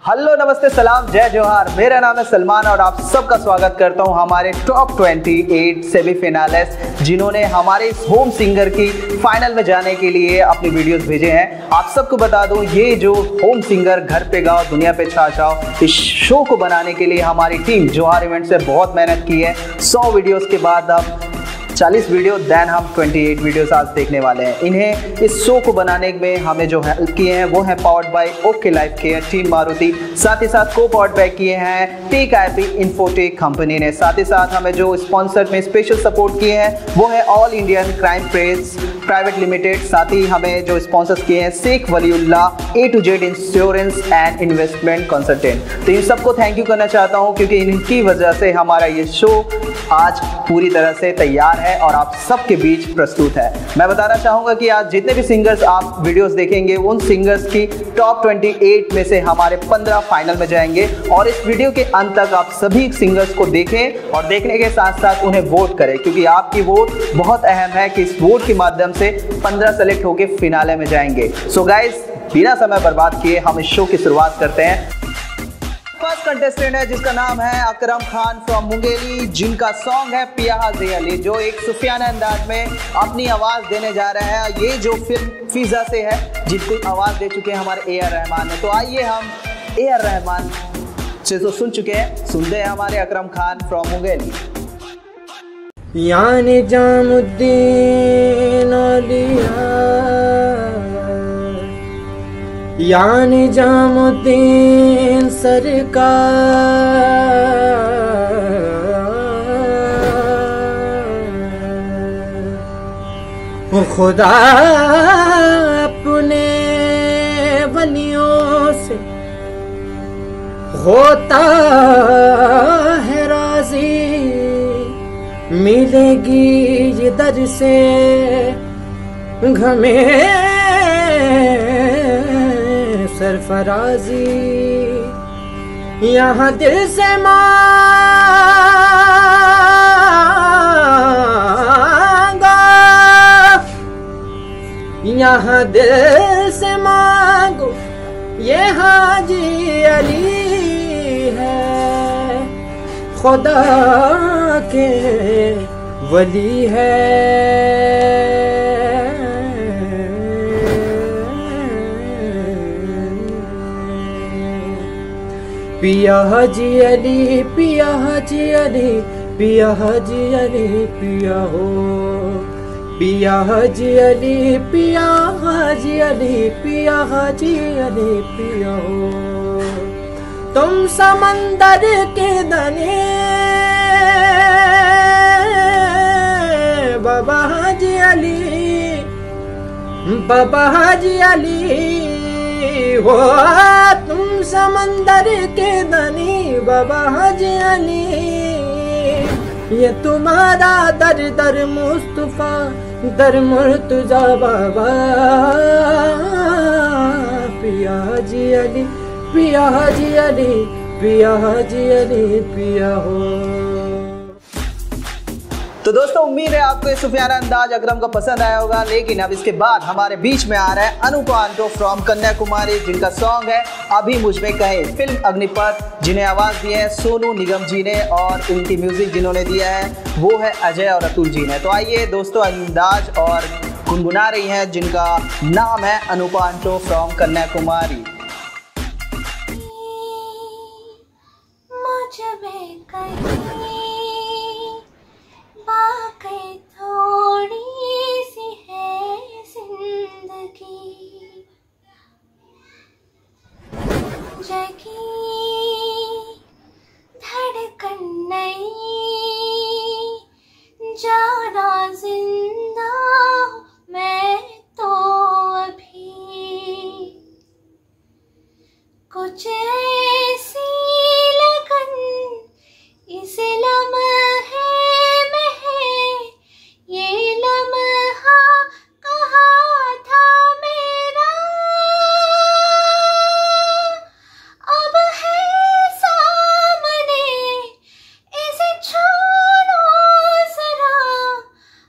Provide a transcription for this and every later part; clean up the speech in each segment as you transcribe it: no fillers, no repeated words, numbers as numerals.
Hello नमस्ते सलाम जय जोहार। मेरा नाम है सलमान और आप सबका स्वागत करता हूं हमारे टॉप 28 सेमीफिनालिस्ट जिन्होंने हमारे इस होम सिंगर की फाइनल में जाने के लिए अपनी वीडियोस भेजे हैं। आप सबको बता दूं, ये जो होम सिंगर घर पे गाओ दुनिया पे छा जाओ, इस शो को बनाने के लिए हमारी टीम जोहार इवेंट से बहुत मेहनत की है। 100 वीडियोस के बाद अब 40 वीडियो देन हम 28 वीडियोस आज देखने वाले हैं। इन्हें इस शो को बनाने में हमें जो हेल्प किए हैं वो है powered by okay life care team Maruti, साथ ही साथ को पावर्ड बाय किए हैं टेक आईपी इन्फोटेक कंपनी ने। साथ ही साथ हमें जो स्पॉन्सर में स्पेशल सपोर्ट किए हैं वो है all Indian crime press private limited. साथ ही हमें जो स्पॉन्सर्स किए हैं Sheikh Waliullah A to Z insurance and investment consultant. तो इन सबको थैंक यू करना चाहता हूँ क्योंकि इनकी वजह से हमारा ये शो आज पूरी तरह से तैयार है और आप सबके बीच प्रस्तुत है। मैं बताना चाहूंगा कि आज जितने भी सिंगर्स आप वीडियोस देखेंगे उन सिंगर्स की टॉप 28 में से हमारे 15 फाइनल में जाएंगे और इस वीडियो के अंत तक आप सभी सिंगर्स को देखें और देखने के साथ साथ उन्हें वोट करें क्योंकि आपकी वोट बहुत अहम है कि इस वोट के माध्यम से 15 सेलेक्ट होकर फिनाले में जाएंगे। सो गाइस, बिना समय बर्बाद किए हम इस शो की शुरुआत करते हैं। फर्स्ट कंटेस्टेंट है जिसका नाम है अकरम खान फ्रॉम मुंगेली, जिनका सॉन्ग है पिया हाजी अली, जो एक सूफियाना अंदाज में अपनी आवाज़ देने जा रहे हैं। ये जो फिल्म फिजा से है जिसको आवाज़ दे चुके हैं हमारे AR रहमान ने। तो आइए हम AR रहमान से तो सुन चुके हैं, सुनते हैं हमारे अकरम खान फ्रॉम मुंगेली। या निजामुद्दीन औलिया, या निजामुद्दीन सरकार, खुदा अपने वलियों से होता है राजी, मिलेगी ये दर से हमें सरफराजी, यहाँ दिल से मांगा, यहाँ दिल से मांगो, ये हाजी अली है, खुदा के वली है। पिया हाजी अली, पिया हाजी अली, पिया हाजी अली, पिया हो, पिया हाजी अली, पिया हाजी अली, पिया हाजी अली, पिया हो। तुम समंदर के दने बाबा हाजी अली, बाबा हाजी अली हो, तुम समंदर के धनी बाबा हाजी अली, ये तुम्हारा दर दर मुस्तफा दर मुर्तजा बाबा, पिया हाजी अली, पिया हाजी अली, पिया हाजी अली, पिया हो। तो दोस्तों, उम्मीद है आपको ये सूफियाना अंदाज अकरम का पसंद आया होगा। लेकिन अब इसके बाद हमारे बीच में आ रहा है अनूपा आंटो फ्रॉम कन्याकुमारी, जिनका सॉन्ग है अभी मुझ में कहे, फिल्म अग्निपथ, जिन्हें आवाज़ दी है सोनू निगम जी ने और इनकी म्यूजिक जिन्होंने दिया है वो है अजय और अतुल जी ने। तो आइए दोस्तों, अंदाज और गुनगुना रही हैं जिनका नाम है अनूपा आंटो फ्रॉम कन्याकुमारी। बाकी थोड़ी सी है जिंदगी, जगी धड़कन नहीं, जाना जिंदा मैं तो अभी, कुछ ऐसी लगन इस लम्हे में है, ये लम्हा कहाँ था मेरा, अब है सामने इसे छोड़ो जरा,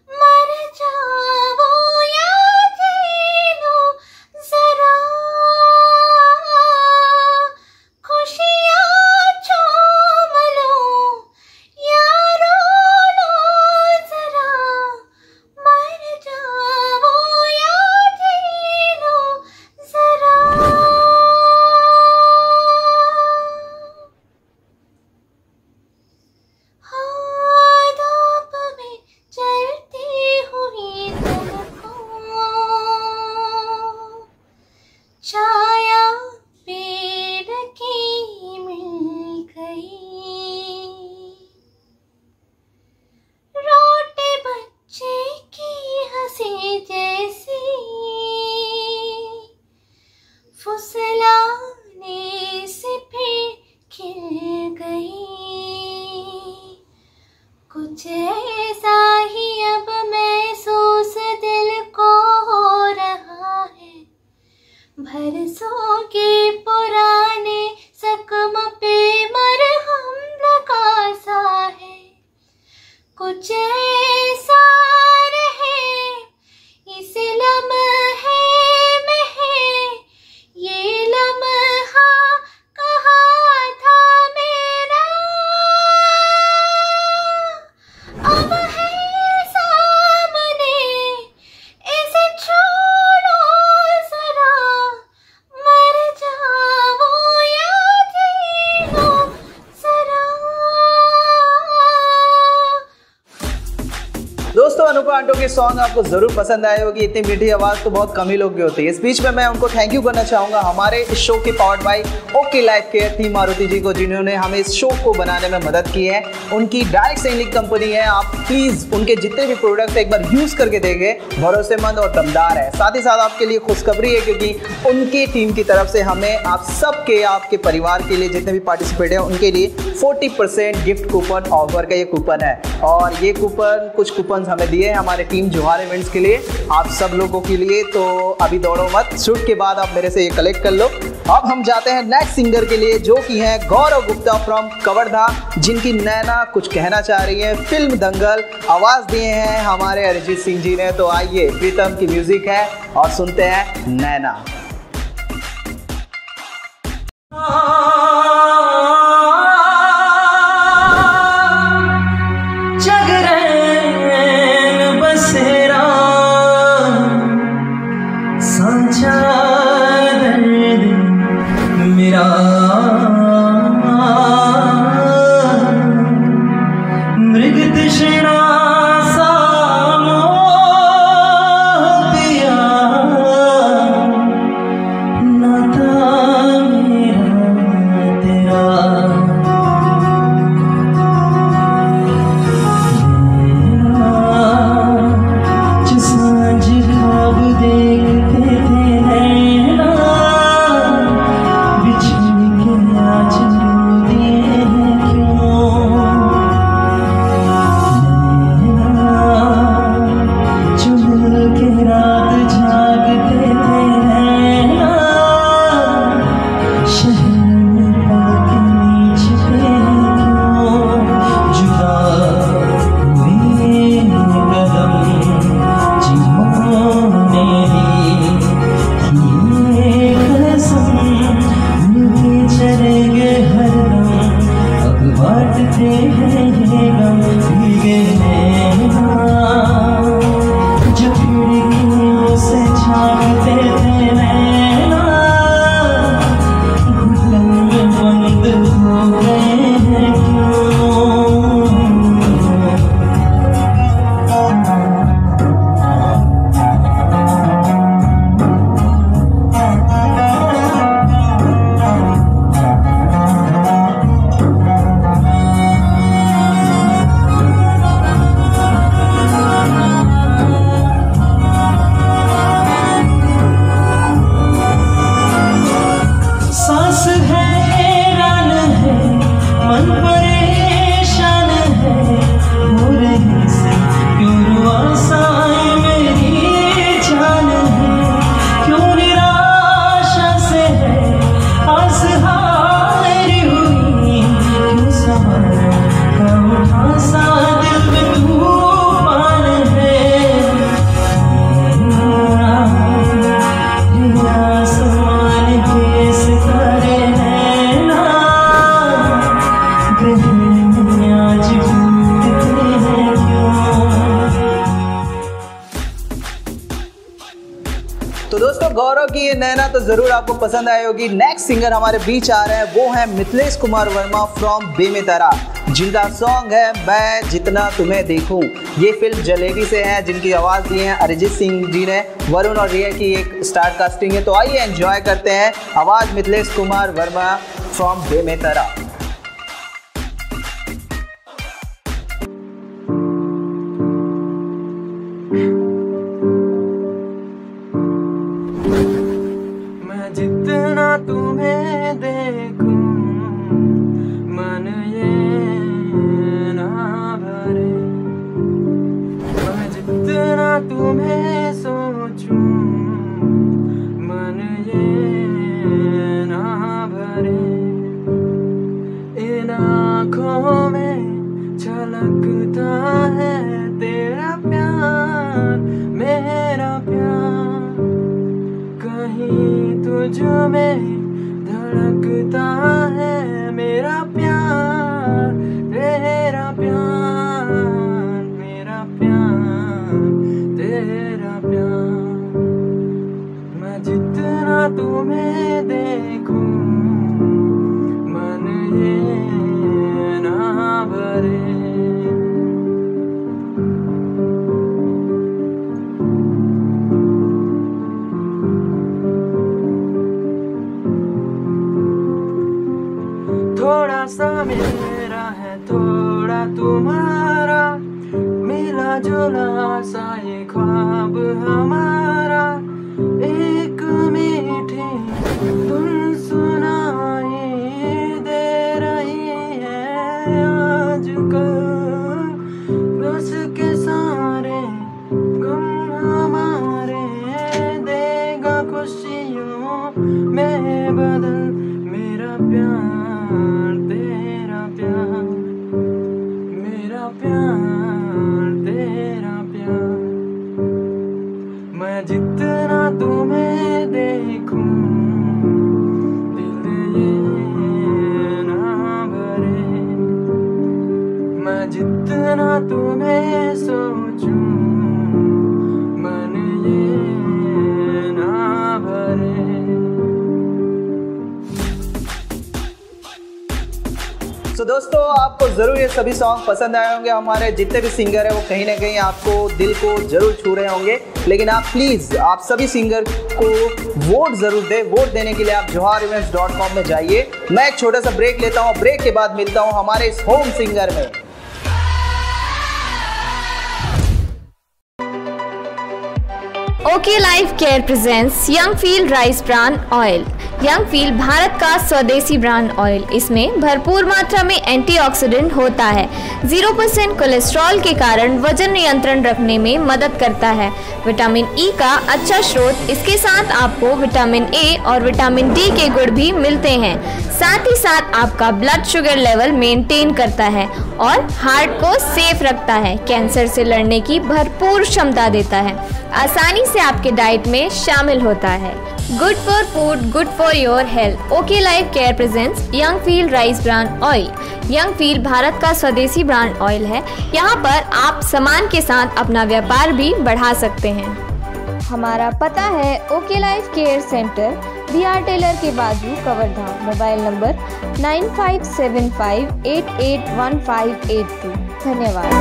मर जाओ या जी लो जरा, कुछ ऐसा ही अब महसूस दिल को हो रहा है, बरसों के पुराने जख्म पे मरहम लगा सा है। कुछ ऐसा रहे इस लम्हे में है, ये लम्हा कहाँ था मेरा, अब है सामने इसे छोड़ो जरा, मर जाओ या जीनो जरा। दोस्तों अनुपमा आंटो के सॉन्ग आपको जरूर पसंद आए होगी। इतनी मीठी आवाज तो बहुत कम ही लोग की होती है। इस बीच में मैं उनको थैंक यू करना चाहूंगा हमारे इस शो के powered by okay life care थी मारुति जी को, जिन्होंने हमें इस शो को बनाने में मदद की है। उनकी डायरेक्ट सेलिंग कंपनी है, आप प्लीज उनके जितने भी प्रोडक्ट्स एक बार यूज करके देखें, भरोसेमंद और दमदार है। साथ ही साथ आपके लिए खुशखबरी है, क्योंकि उनकी टीम की तरफ से हमें आप सबके, आपके परिवार के लिए जितने भी पार्टिसिपेट हैं उनके लिए 40% गिफ्ट कूपन ऑफर का ये कूपन है। और ये कूपन, कुछ कूपन हमें दिए हैं हमारे टीम जोहार इवेंट्स के लिए, आप सब लोगों के लिए। तो अभी दौड़ो मत, शूट के बाद आप मेरे से ये कलेक्ट कर लो। अब हम जाते हैं नेक्स्ट सिंगर के लिए, जो कि हैं गौरव गुप्ता फ्रॉम कवर्धा, जिनकी नैना कुछ कहना चाह रही है। फिल्म दंगल आवाज दिए हैं हमारे अरिजीत सिंह जी ने। तो आइए, प्रीतम की म्यूजिक है और सुनते हैं नैना। तो दोस्तों गौरव की ये नैना तो जरूर आपको पसंद आई होगी। नेक्स्ट सिंगर हमारे बीच आ रहे हैं, वो है मिथिलेश कुमार वर्मा फ्रॉम बेमेतरा, जिनका सॉन्ग है मैं जितना तुम्हें देखूं। ये फिल्म जलेबी से है, जिनकी आवाज़ दी है अरिजीत सिंह जी ने। वरुण और रिया की एक स्टार कास्टिंग है। तो आइए एंजॉय करते हैं आवाज़ मिथिलेश कुमार वर्मा फ्रॉम बेमेतरा। जितना तुम्हें देखूं मन ये ना भरे। धड़कता है तेरा प्यार, मेरा प्यार। कहीं तुझ में धड़कता है मेरा प्यार, तेरा प्यार, मेरा प्यार, तेरा प्यार। मैं जितना तुम्हें देखूं मन ये ना भरे। थोड़ा सा मेरा है थोड़ा तुम्हारा, मिला जुला सा ये ख्वाब हमारा। एक मीठी धुन सुनाई दे रही है आजकल, बस के सारे गम हमारे देगा खुशियों में बदल। मेरा प्यार तेरा प्यार, मेरा प्यार तेरा प्यार। मैं जितना तुम्हें देखूं दिल ये ना भरे। मैं जितना तुम्हें सोचूं मन ये ना भरे। तो दोस्तों आपको ज़रूर ये सभी सॉन्ग पसंद आए होंगे। हमारे जितने भी सिंगर हैं वो कहीं ना कहीं आपको दिल को ज़रूर छू रहे होंगे। लेकिन आप प्लीज़ आप सभी सिंगर को वोट ज़रूर दें। वोट देने के लिए आप joharevents.com में जाइए। मैं एक छोटा सा ब्रेक लेता हूँ, ब्रेक के बाद मिलता हूँ हमारे इस होम सिंगर में। Okay life care presents Youngfield rice bran oil. Youngfield Bharat का स्वदेशी ब्रांड ऑयल। इसमें भरपूर मात्रा में एंटीऑक्सीडेंट होता है। 0% कोलेस्ट्रॉल के कारण वजन नियंत्रण रखने में मदद करता है। विटामिन ई का अच्छा स्रोत। इसके साथ आपको विटामिन ए और विटामिन डी के गुण भी मिलते हैं। साथ ही साथ आपका ब्लड शुगर लेवल मेंटेन करता है और हार्ट को सेफ रखता है। कैंसर से लड़ने की भरपूर क्षमता देता है। आसानी से आपके डाइट में शामिल होता है। Good for food, good for your health. Okay life care presents Youngfield rice brand oil. Youngfield Bharat का स्वदेशी ब्रांड ऑयल है। यहाँ पर आप सामान के साथ अपना व्यापार भी बढ़ा सकते हैं। हमारा पता है okay life care centre, BR tailor के बाजू, कवर्धा। Mobile number 9575881582। धन्यवाद।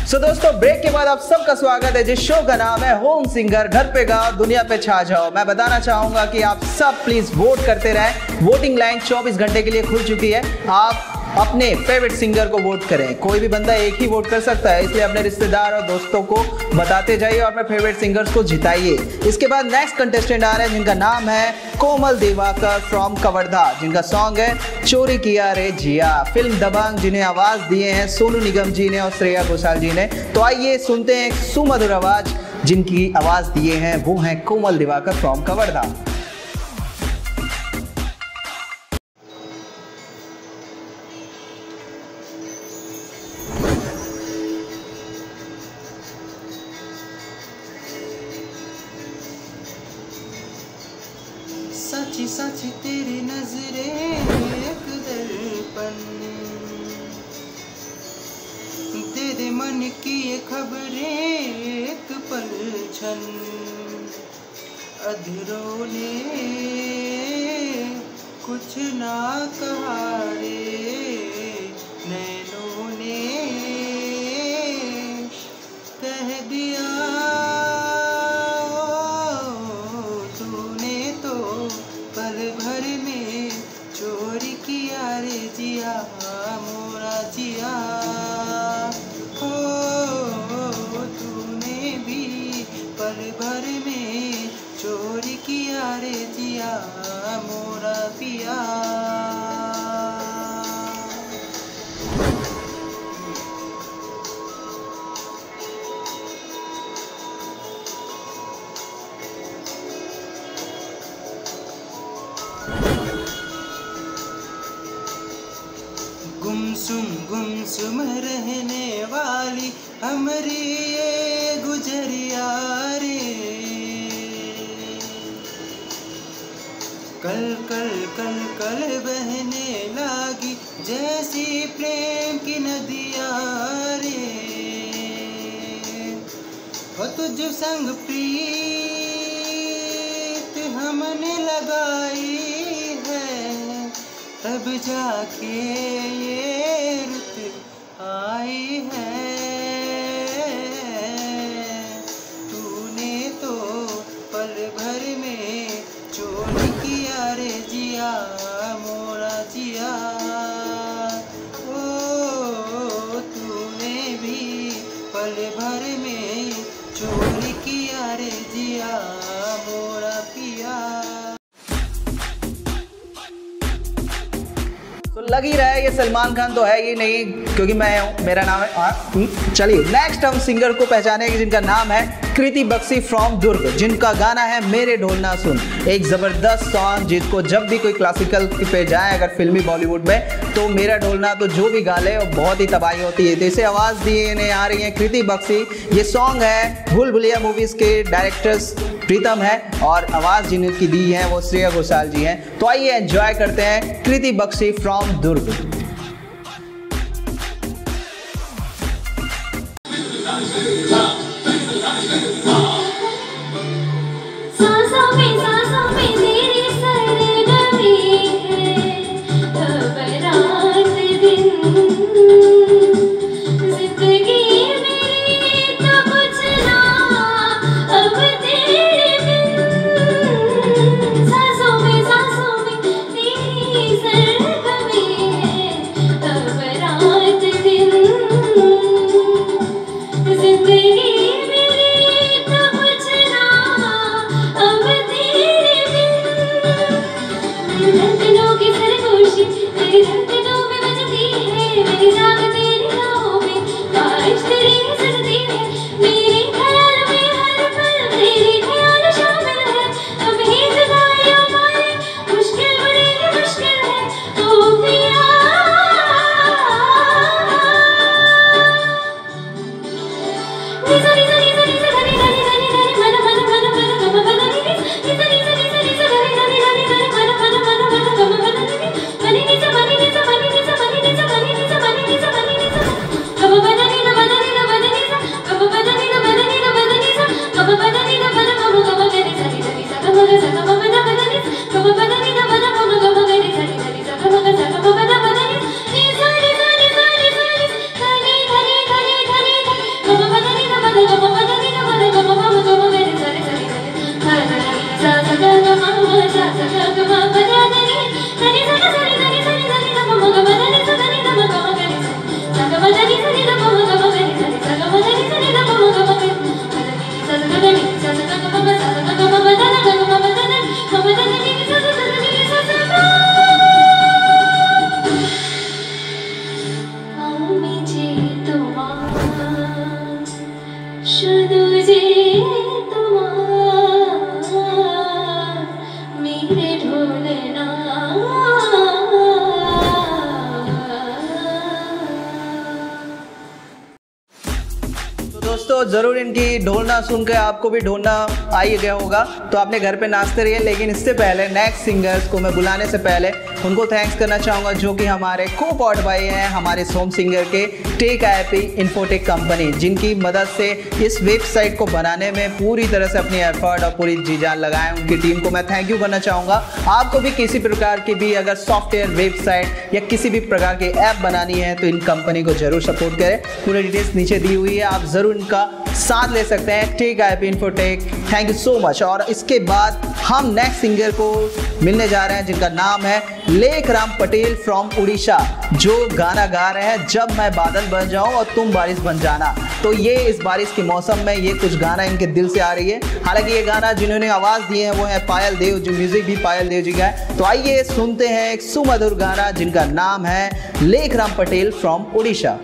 सो दोस्तों, ब्रेक के बाद आप सबका स्वागत है जिस शो का नाम है होम सिंगर। घर पे गाओ, दुनिया पे छा जाओ। मैं बताना चाहूंगा कि आप सब प्लीज वोट करते रहें। वोटिंग लाइन 24 घंटे के लिए खुल चुकी है। आप अपने फेवरेट सिंगर को वोट करें। कोई भी बंदा एक ही वोट कर सकता है, इसलिए अपने रिश्तेदार और दोस्तों को बताते जाइए और अपने फेवरेट सिंगर्स को जिताइए। इसके बाद नेक्स्ट कंटेस्टेंट आ रहे हैं जिनका नाम है कोमल दिवाकर फ्रॉम कवर्धा, जिनका सॉन्ग है चोरी किया रे जिया। फिल्म दबंग, जिन्हें आवाज दिए हैं सोनू निगम जी ने और श्रेया घोषाल जी ने। तो आइए सुनते हैं एक सुमधुर आवाज जिनकी आवाज दिए हैं, वो हैं कोमल दिवाकर फ्रॉम कवर्धा। सच सच तेरी नजरें एक दर्पण, दे दे मन की ये खबरें एक पलछन। अधरों ने कुछ ना कहा रे, नैनों ने कह दिया। पल भर में चोरी किया रे जिया, मोरा जिया। हो तूने भी पल भर में चोरी किया रे जिया, मोरा पिया। गुमसुम रहने वाली हमारी ये गुजरिया रे, कल कल कल कल बहने लागी जैसी प्रेम की नदिया रे। हो तुझ संग प्रीत हमने लगाई है, तब जाके ये रुत आई है। तूने तो पल भर में चोरी किया रे जिया, मोरा जिया। ओ तूने भी पल भर में चोरी किया रे जिया, मोरा पिया। तो लग ही रहा है ये सलमान खान तो है ही नहीं, क्योंकि मैं हूँ, मेरा नाम है। चलिए नेक्स्ट हम सिंगर को पहचानेंगे जिनका नाम है कृति बख्शी फ्रॉम दुर्ग, जिनका गाना है मेरे ढोल ना सुन। एक जबरदस्त सॉन्ग जिसको जब भी कोई क्लासिकल पे जाए अगर फिल्मी बॉलीवुड में, तो मेरा ढोलना तो जो भी गा ले और बहुत ही तबाही होती है। तो इसे आवाज़ दिए आ रही है कृति बख्शी। ये सॉन्ग है भूल भुलैया मूवीज़ के डायरेक्टर्स प्रीतम है और आवाज़ जिनकी दी है वो श्रेया घोषाल जी हैं। तो आइए एंजॉय करते हैं कृति बख्शी फ्रॉम दुर्ग। सांसों में तेरी सरगमी है, रात दिन जिंदगी मेरी तो कुछ ना अब तेरे बिन। सांसों में तेरी सरगमी है, रात दिन जिंदगी मेरी तो दोस्तों ज़रूर इनकी ढोलना सुनकर आपको भी ढोलना आ ही गया होगा, तो आपने घर पे नाचते रहिए। लेकिन इससे पहले नेक्स्ट सिंगर्स को मैं बुलाने से पहले उनको थैंक्स करना चाहूँगा, जो कि हमारे को पॉड भाई हैं हमारे होम सिंगर के टेक IP इन्फोटेक कंपनी, जिनकी मदद से इस वेबसाइट को बनाने में पूरी तरह से अपनी एफर्ट और पूरी जी जान लगाएं। उनकी टीम को मैं थैंक यू करना चाहूँगा। आपको भी किसी प्रकार की भी अगर सॉफ्टवेयर, वेबसाइट या किसी भी प्रकार की ऐप बनानी है तो इन कंपनी को जरूर सपोर्ट करें। पूरी डिटेल्स नीचे दी हुई है, आप ज़रूर इनका साथ ले सकते हैं, tech IP infotech. Thank you so much. और इसके बाद हम नेक्स्ट सिंगर को मिलने जा रहे हैं, जिनका नाम है लेख राम पटेल फ्रॉम उड़ीसा, जो गाना गा रहे हैं जब मैं बादल बन जाऊं और तुम बारिश बन जाना। तो ये इस बारिश के मौसम में ये कुछ गाना इनके दिल से आ रही है। हालांकि ये गाना जिन्होंने आवाज़ दी है वो है पायल देव, जो म्यूजिक भी पायल देव जी का है। तो आइए सुनते हैं एक सुमधुर गाना जिनका नाम है लेख राम पटेल फ्रॉम उड़ीसा।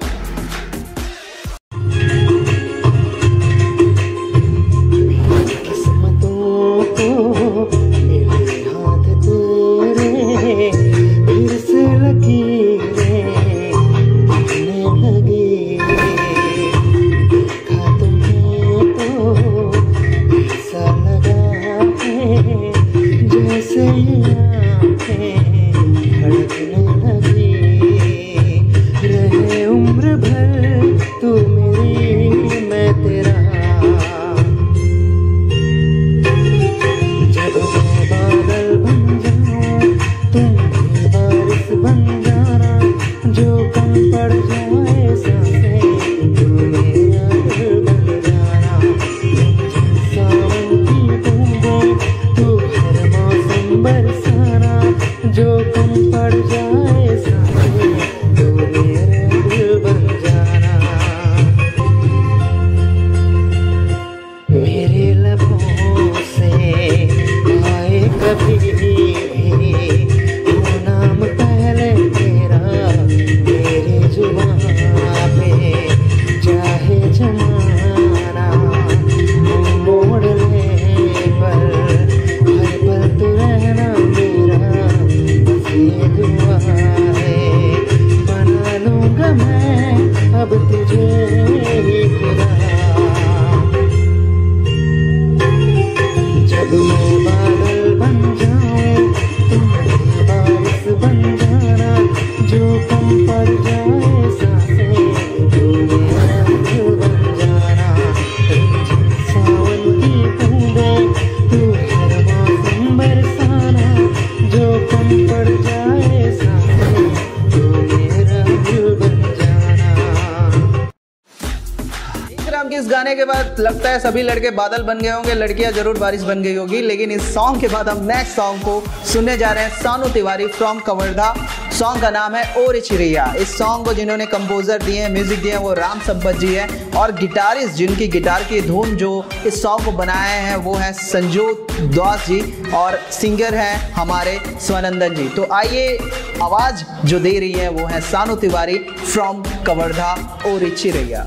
इस गाने के बाद लगता है सभी लड़के बादल बन गए होंगे, लड़कियां जरूर बारिश बन गई होगी। लेकिन इस सॉन्ग के बाद हम नेक्स्ट सॉन्ग को सुनने जा रहे हैं सानू तिवारी फ्रॉम कवर्धा। सॉन्ग का नाम है ओ रे चिड़िया। इस सॉन्ग को जिन्होंने कंपोजर दिए हैं, म्यूजिक दिए हैं, वो राम सब्बत जी है। और गिटारिस्ट जिनकी गिटार की धुन जो इस सॉन्ग को बनाए हैं वो है संजू दास जी, और सिंगर हैं हमारे स्वनंदन जी। तो आइए, आवाज़ जो दे रही है वो है सानू तिवारी फ्रॉम कवर्धा, ओ रे चिड़िया।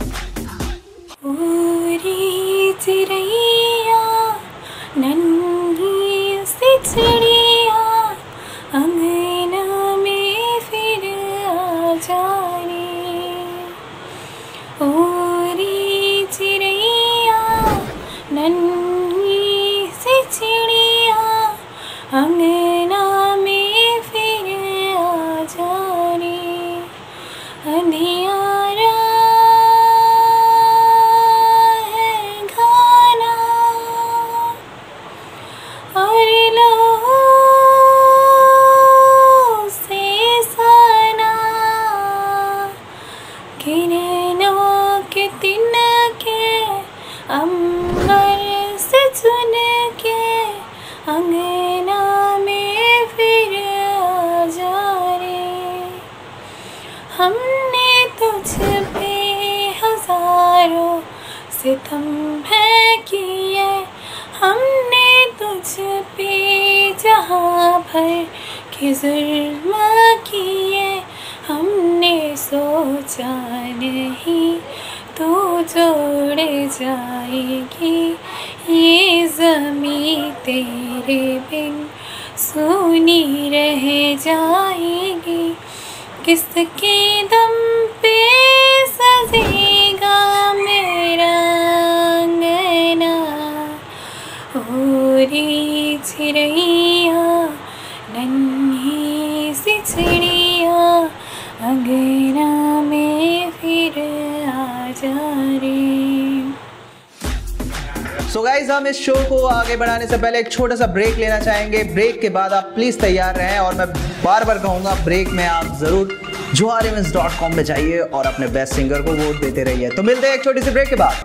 ओरी चिड़िया नन्ही सी चिड़िया अंगना में फिर आ जाने। ओरी चिड़िया नन्ही सी चिड़िया अंगना में फिर आ जाने। अंधियारा हमने तुझ पे हजारों सितम है किए, हमने तुझ पे जहाँ भर के जुल्म किए। हमने सोचा नहीं तू जोड़ जाएगी ये ज़मीं तेरे बिन सूनी रह जाएगी। किसके दम पे सजेगा मेरा अंगना में फिर आ जा रे। सो गाइज हम इस शो को आगे बढ़ाने से पहले एक छोटा सा ब्रेक लेना चाहेंगे। ब्रेक के बाद आप प्लीज तैयार रहें और मैं बार बार कहूंगा ब्रेक में आप जरूर joharevents.com पे जाइए और अपने बेस्ट सिंगर को वोट देते रहिए। तो मिलते हैं एक छोटी सी ब्रेक के बाद।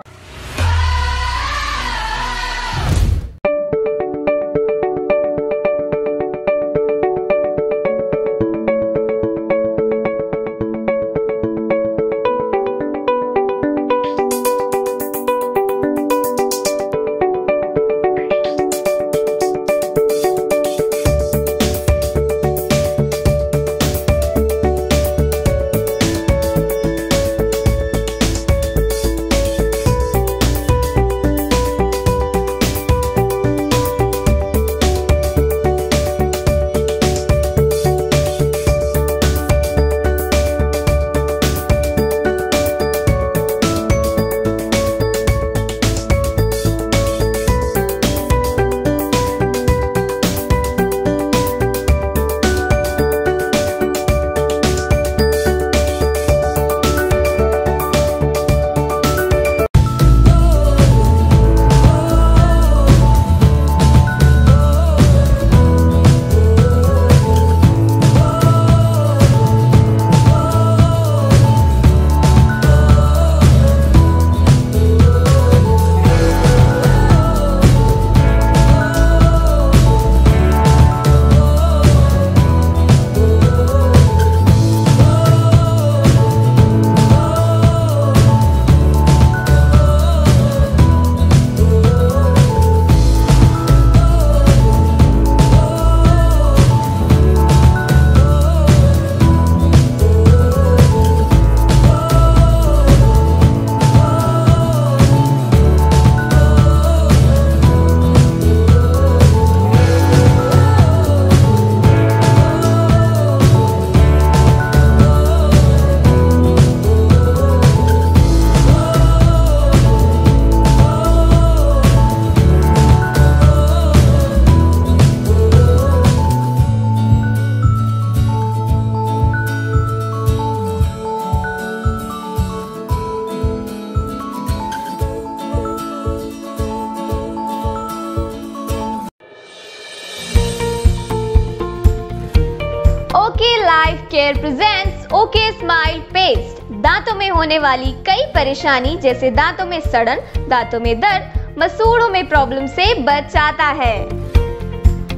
Life care presents okay smile paste. दांतों में होने वाली कई परेशानी जैसे दांतों में सड़न, दांतों में दर्द, मसूड़ों में प्रॉब्लम से बचाता है।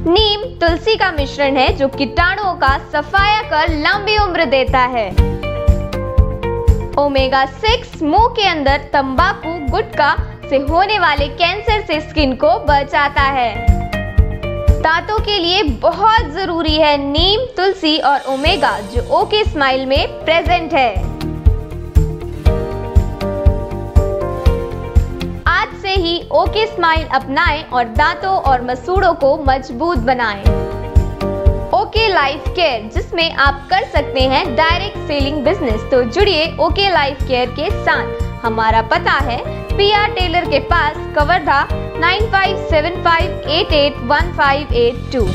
नीम तुलसी का मिश्रण है जो कीटाणुओं का सफाया कर लंबी उम्र देता है। ओमेगा 6 मुंह के अंदर तंबाकू गुटखा से होने वाले कैंसर से स्किन को बचाता है। दांतों के लिए बहुत जरूरी है नीम, तुलसी और ओमेगा जो ओके स्माइल में प्रेजेंट है। आज से ही ओके स्माइल अपनाएं और दांतों और मसूड़ों को मजबूत बनाएं। ओके लाइफ केयर जिसमें आप कर सकते हैं डायरेक्ट सेलिंग बिजनेस, तो जुड़िए ओके लाइफ केयर के साथ। हमारा पता है PR टेलर के पास, कवर्धा 9575881582।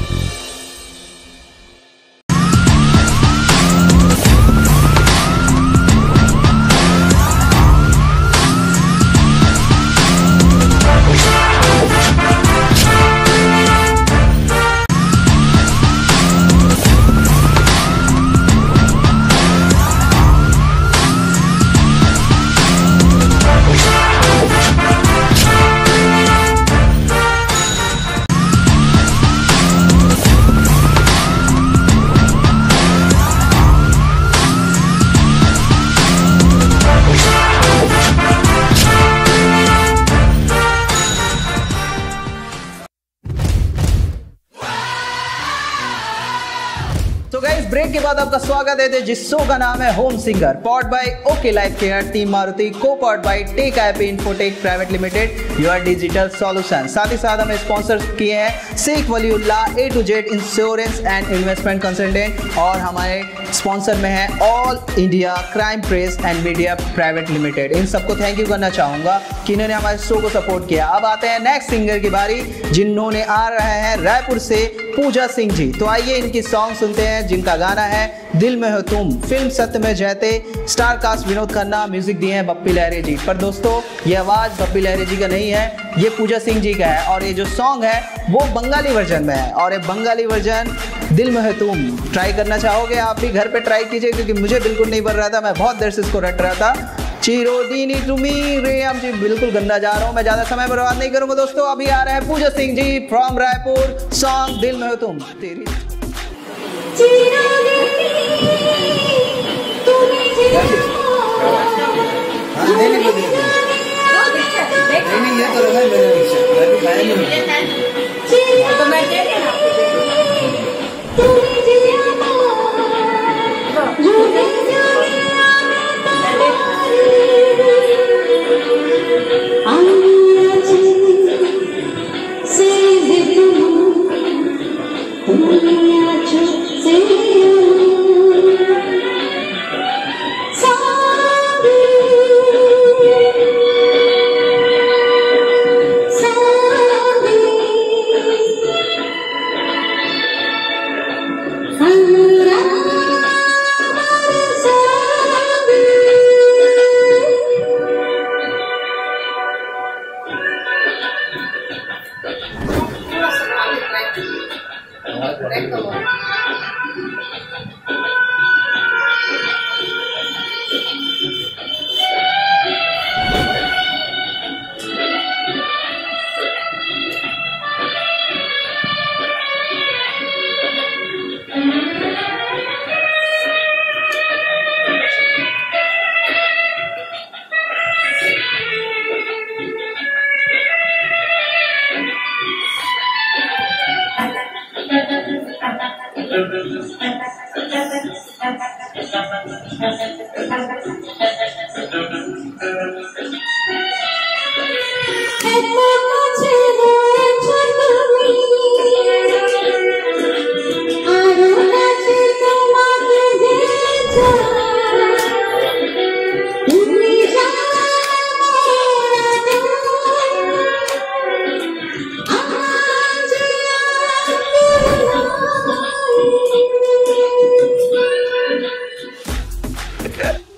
ब्रेक के बाद आपका स्वागत है जिस शो का नाम है home singer, powered by okay life care, team Maruti, को powered by tech app infotech private limited, your digital solution. साथ ही साथ हमें स्पॉन्सर किए हैं Sheikh Waliullah A to Z insurance and investment consultant, और हमारे स्पॉन्सर में है all India crime press and media private limited. इन सबको थैंक यू करना चाहूंगा कि इन्होंने हमारे शो को सपोर्ट किया। अब आते हैं नेक्स्ट सिंगर की बारी, जिन्होंने आ रहे हैं रायपुर से पूजा सिंह जी। तो आइए इनकी सॉन्ग सुनते हैं जिनका गाना है दिल में हो तुम, फिल्म सत्य में Jayate, star cast Vinod Khanna, music दिए हैं बप्पी लहरी जी। पर दोस्तों ये आवाज़ बप्पी लहरी जी का नहीं है, ये पूजा सिंह जी का है और ये जो सॉन्ग है वो बंगाली वर्जन में है और ये बंगाली वर्जन दिल में है तुम ट्राई करना चाहोगे आप भी घर पे ट्राई कीजिए, क्योंकि मुझे बिल्कुल नहीं बन रहा था, मैं बहुत देर से इसको रट रहा था। चिरोदीनी तुमी रेम जी, बिल्कुल गंदा जा रहा हूँ मैं, ज़्यादा समय बर्बाद नहीं करूँगा दोस्तों। अभी आ रहे हैं पूजा सिंह जी फ्रॉम रायपुर, सॉन्ग दिल में हो तुम। तेरी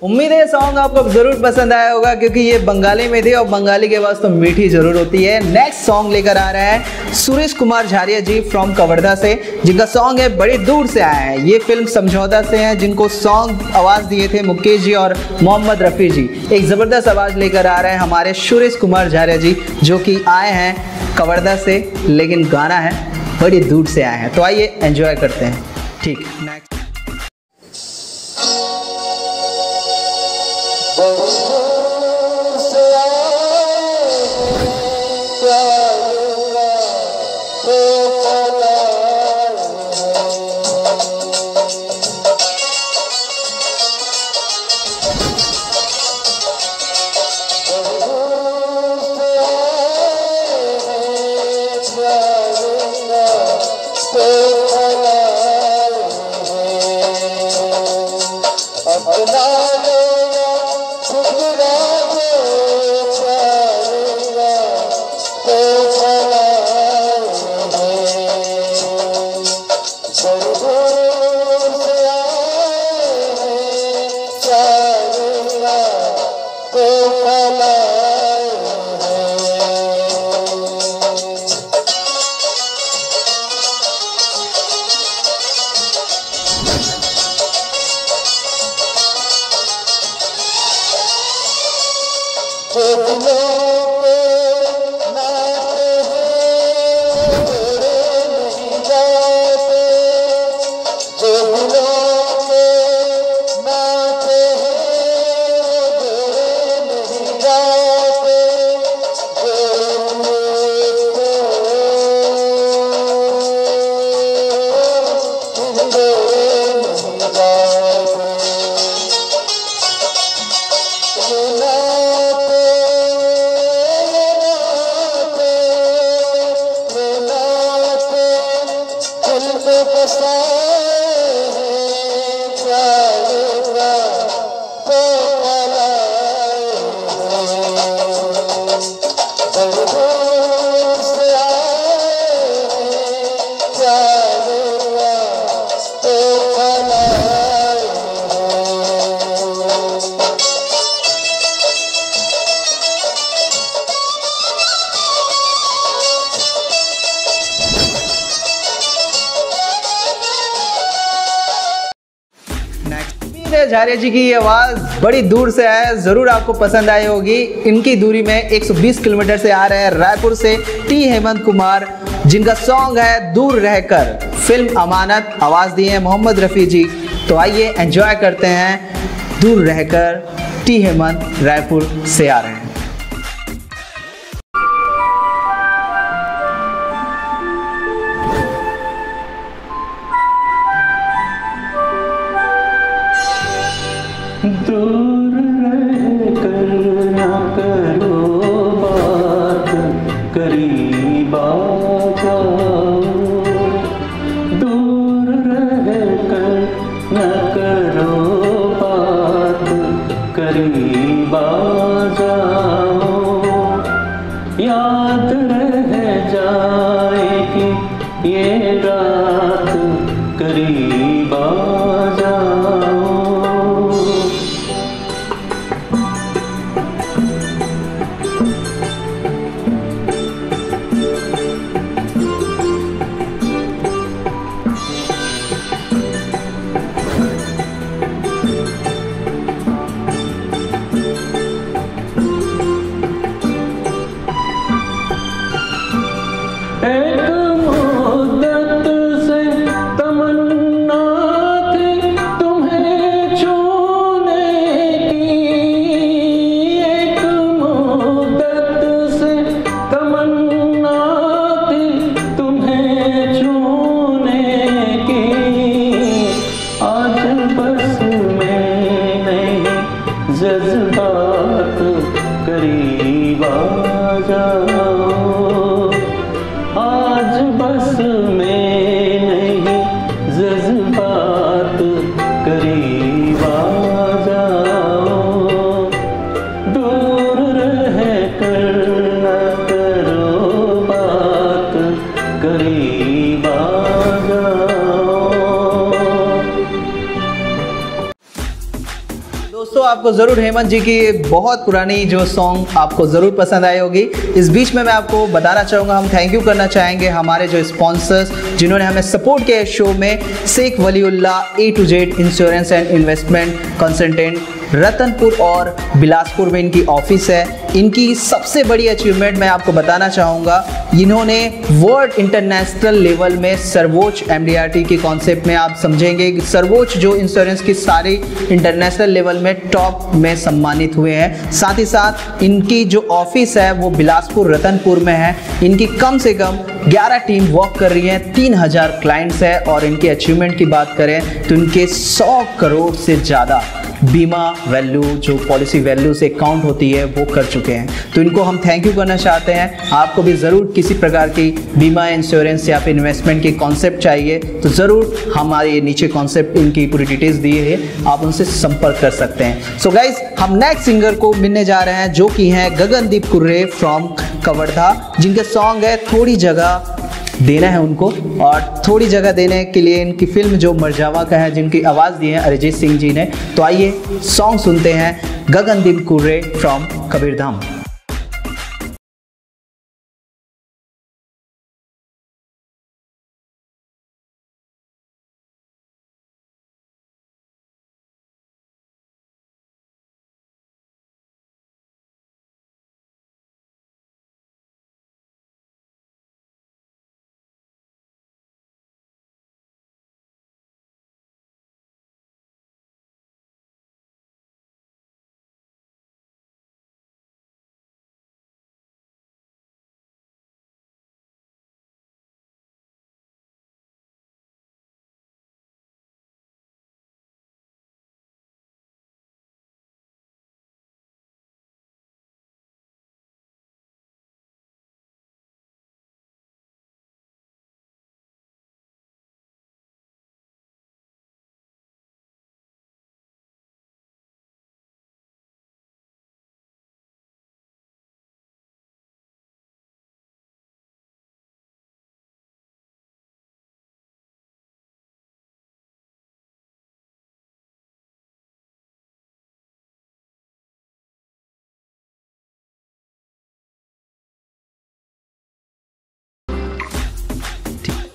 उम्मीद है सॉन्ग आपको जरूर पसंद आया होगा, क्योंकि ये बंगाली में थी और बंगाली के आवाज़ तो मीठी जरूर होती है। नेक्स्ट सॉन्ग लेकर आ रहे हैं सुरेश कुमार झारिया जी फ्रॉम कवर्धा से, जिनका सॉन्ग है बड़ी दूर से आया है। ये फिल्म समझौता से है, जिनको सॉन्ग आवाज़ दिए थे मुकेश जी और मोहम्मद रफ़ी जी। एक ज़बरदस्त आवाज़ लेकर आ रहे हैं हमारे सुरेश कुमार झारिया जी, जो कि आए हैं कवर्धा से, लेकिन गाना है बड़ी दूर से आए हैं। तो आइए एंजॉय करते हैं। ठीक, नेक्स्ट। है झारिया जी की ये आवाज बड़ी दूर से है, जरूर आपको पसंद आई होगी। इनकी दूरी में 120 किलोमीटर से आ रहे हैं रायपुर से टी हेमंत कुमार, जिनका सॉन्ग है दूर रहकर। फिल्म अमानत, आवाज दी है मोहम्मद रफी जी। तो आइए एंजॉय करते हैं दूर रहकर। टी हेमंत रायपुर से आ रहे हैं। दूर रहकर न करो बात, करीब आ जाओ। दूर रहकर न करो बात, करीब आ जाओ। याद रह जाएगी ये रात, करीब आ जाओ। एक मुद्दत से तमन्ना थी तुम्हें छूने की, एक मुद्दत से तमन्ना थी तुम्हें छूने की। आज बस में नहीं जज्बात, करीब आ जाओ। आज बस में नहीं जज्बात, करीब आ जाओ। दूर रह कर न करो बात, करीब आ जाओ। दोस्तों आपको जरूर हेमंत जी की बहुत पुरानी जो सॉन्ग आपको जरूर पसंद आई होगी। इस बीच में मैं आपको बताना चाहूँगा, हम थैंक यू करना चाहेंगे हमारे जो स्पॉन्सर्स जिन्होंने हमें सपोर्ट किया इस शो में। Sheikh Waliullah A to Z insurance and investment consultant, Ratanpur और बिलासपुर में इनकी ऑफिस है। इनकी सबसे बड़ी अचीवमेंट मैं आपको बताना चाहूँगा, इन्होंने वर्ल्ड इंटरनेशनल लेवल में सर्वोच्च MDRT के कॉन्सेप्ट में आप समझेंगे कि सर्वोच्च जो इंश्योरेंस की सारी इंटरनेशनल लेवल में टॉप में सम्मानित हुए हैं। साथ ही साथ इनकी जो ऑफिस है वो बिलासपुर रतनपुर में है। इनकी कम से कम 11 टीम वर्क कर रही हैं, 3000 क्लाइंट्स है। और इनके अचीवमेंट की बात करें तो इनके 100 करोड़ से ज़्यादा बीमा वैल्यू जो पॉलिसी वैल्यू से काउंट होती है वो कर चुके हैं। तो इनको हम थैंक यू करना चाहते हैं। आपको भी ज़रूर किसी प्रकार की बीमा, इंश्योरेंस या फिर इन्वेस्टमेंट की कॉन्सेप्ट चाहिए तो ज़रूर हमारे नीचे कॉन्सेप्ट इनकी पूरी डिटेल्स दी है, आप उनसे संपर्क कर सकते हैं। सो गाइज, हम नेक्स्ट सिंगर को मिलने जा रहे हैं जो कि हैं गगनदीप कुर्रे फ्रॉम कवर्धा, जिनके सॉन्ग है थोड़ी जगह देना है उनको। और थोड़ी जगह देने के लिए इनकी फिल्म जो मरजावा का है, जिनकी आवाज़ दी है अरिजीत सिंह जी ने। तो आइए सॉन्ग सुनते हैं गगनदीप कुर्रे फ्रॉम कबीरधाम।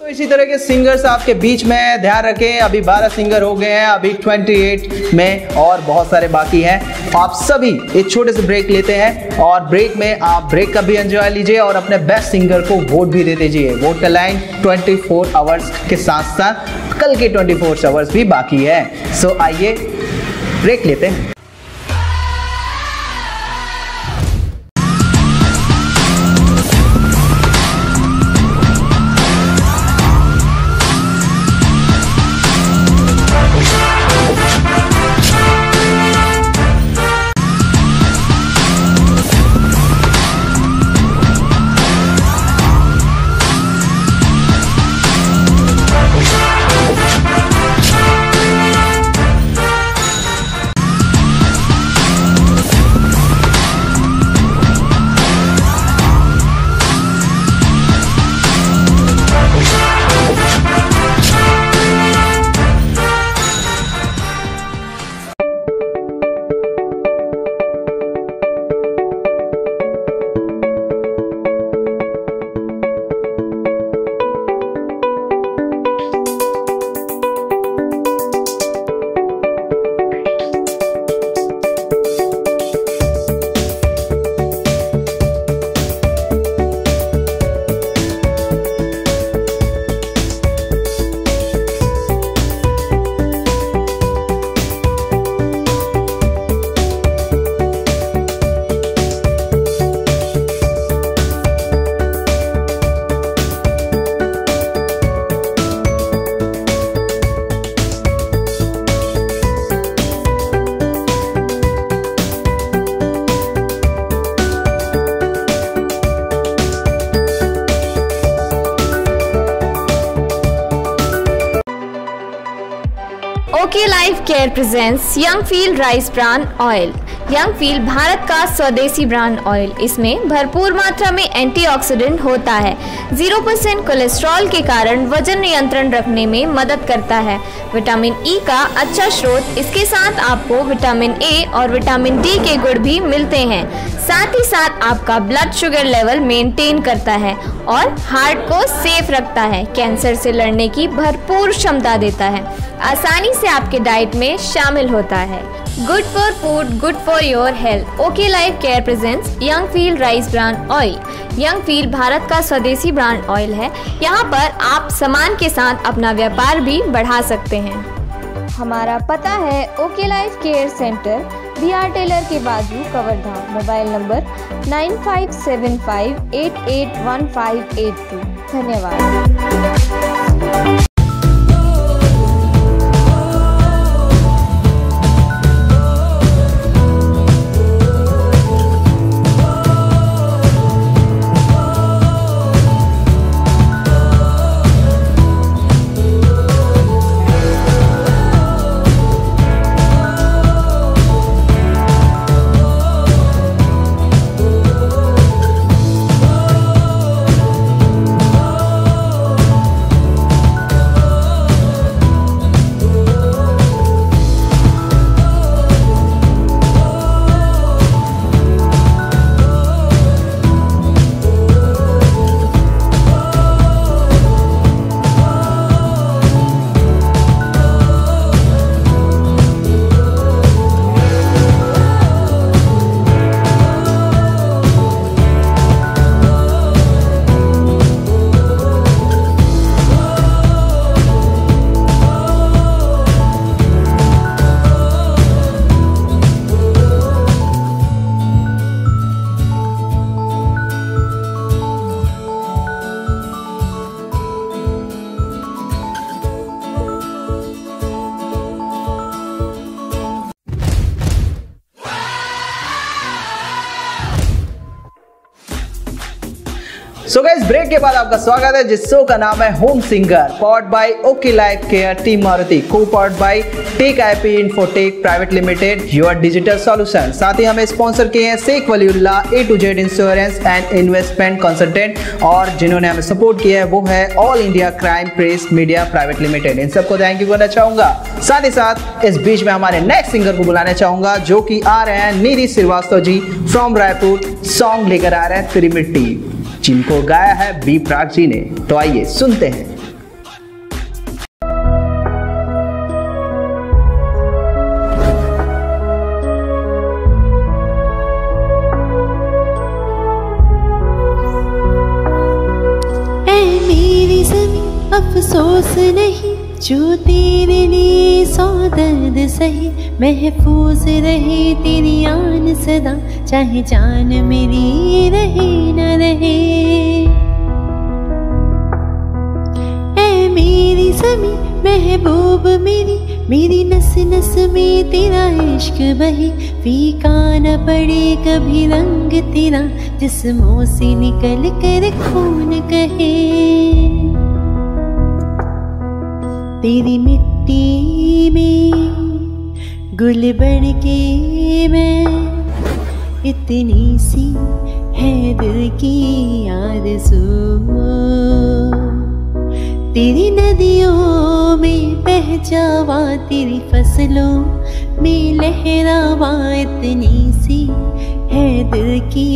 इसी तरह के सिंगर्स आपके बीच में, ध्यान रखें अभी 12 सिंगर हो गए हैं, अभी 28 में और बहुत सारे बाकी हैं। आप सभी एक छोटे से ब्रेक लेते हैं और ब्रेक में आप ब्रेक का भी एंजॉय लीजिए और अपने बेस्ट सिंगर को वोट भी दे दीजिए। वोट का लाइन 24 आवर्स के साथ साथ कल के 24 आवर्स भी बाकी है। सो आइए ब्रेक लेते हैं। Okay life care presents young feel rice bran oil. Young feel Bharat का स्वदेशी ब्रांड ऑयल। इसमें भरपूर मात्रा में एंटीऑक्सीडेंट होता है। 0% कोलेस्ट्रॉल के कारण वजन नियंत्रण रखने में मदद करता है। विटामिन ई का अच्छा स्रोत, इसके साथ आपको विटामिन ए और विटामिन डी के गुण भी मिलते हैं। साथ ही साथ आपका ब्लड शुगर लेवल मेंटेन करता है और हार्ट को सेफ रखता है। कैंसर से लड़ने की भरपूर क्षमता देता है। आसानी से आपके डाइट में शामिल होता है। Good for food, good for your health. Okay life care presents young feel rice brand oil. Young feel Bharat का स्वदेशी ब्रांड ऑयल है। यहाँ पर आप सामान के साथ अपना व्यापार भी बढ़ा सकते हैं। हमारा पता है okay life care centre, BR tailor के बाजू, कवर्धा। Mobile number 9575881582। धन्यवाद। सो गाइस, ब्रेक के बाद आपका स्वागत है जिस शो का नाम है home singer, powered by okay life care, team Maruti, co powered by tech IP infotech private limited, your digital solution. साथ ही हमें स्पॉन्सर किए हैं Sheikh Waliullah A to Z insurance and investment consultant, और जिन्होंने हमें सपोर्ट किया है वो है all India crime press media private limited. इन सबको थैंक यू करना चाहूंगा। साथ ही साथ इस बीच में हमारे नेक्स्ट सिंगर को बुलाना चाहूंगा जो कि आ रहे हैं नीरी श्रीवास्तव जी फ्रॉम रायपुर। सॉन्ग लेकर आ रहे हैं तेरी मिट्टी, जिनको गाया है बी प्राक जी ने। तो आइए सुनते हैं। अफसोस नहीं जो तेरे लिए सौ दर्द सही, महफूज रहे तेरी आन सदा, चाहे जान मेरी रहे न रहे। ऐ मेरी ज़मीं महबूब मेरी, मेरी नस नस में तेरा इश्क बहे, फीका न पड़े कभी रंग तेरा, जिस्मों से निकल कर खून कहे। तेरी मिट्टी में गुल बन के मैं, इतनी सी है दिल की आरज़ू। तेरी नदियों में बह जावा, तेरी फसलों में लहरावा, इतनी सी है दिल की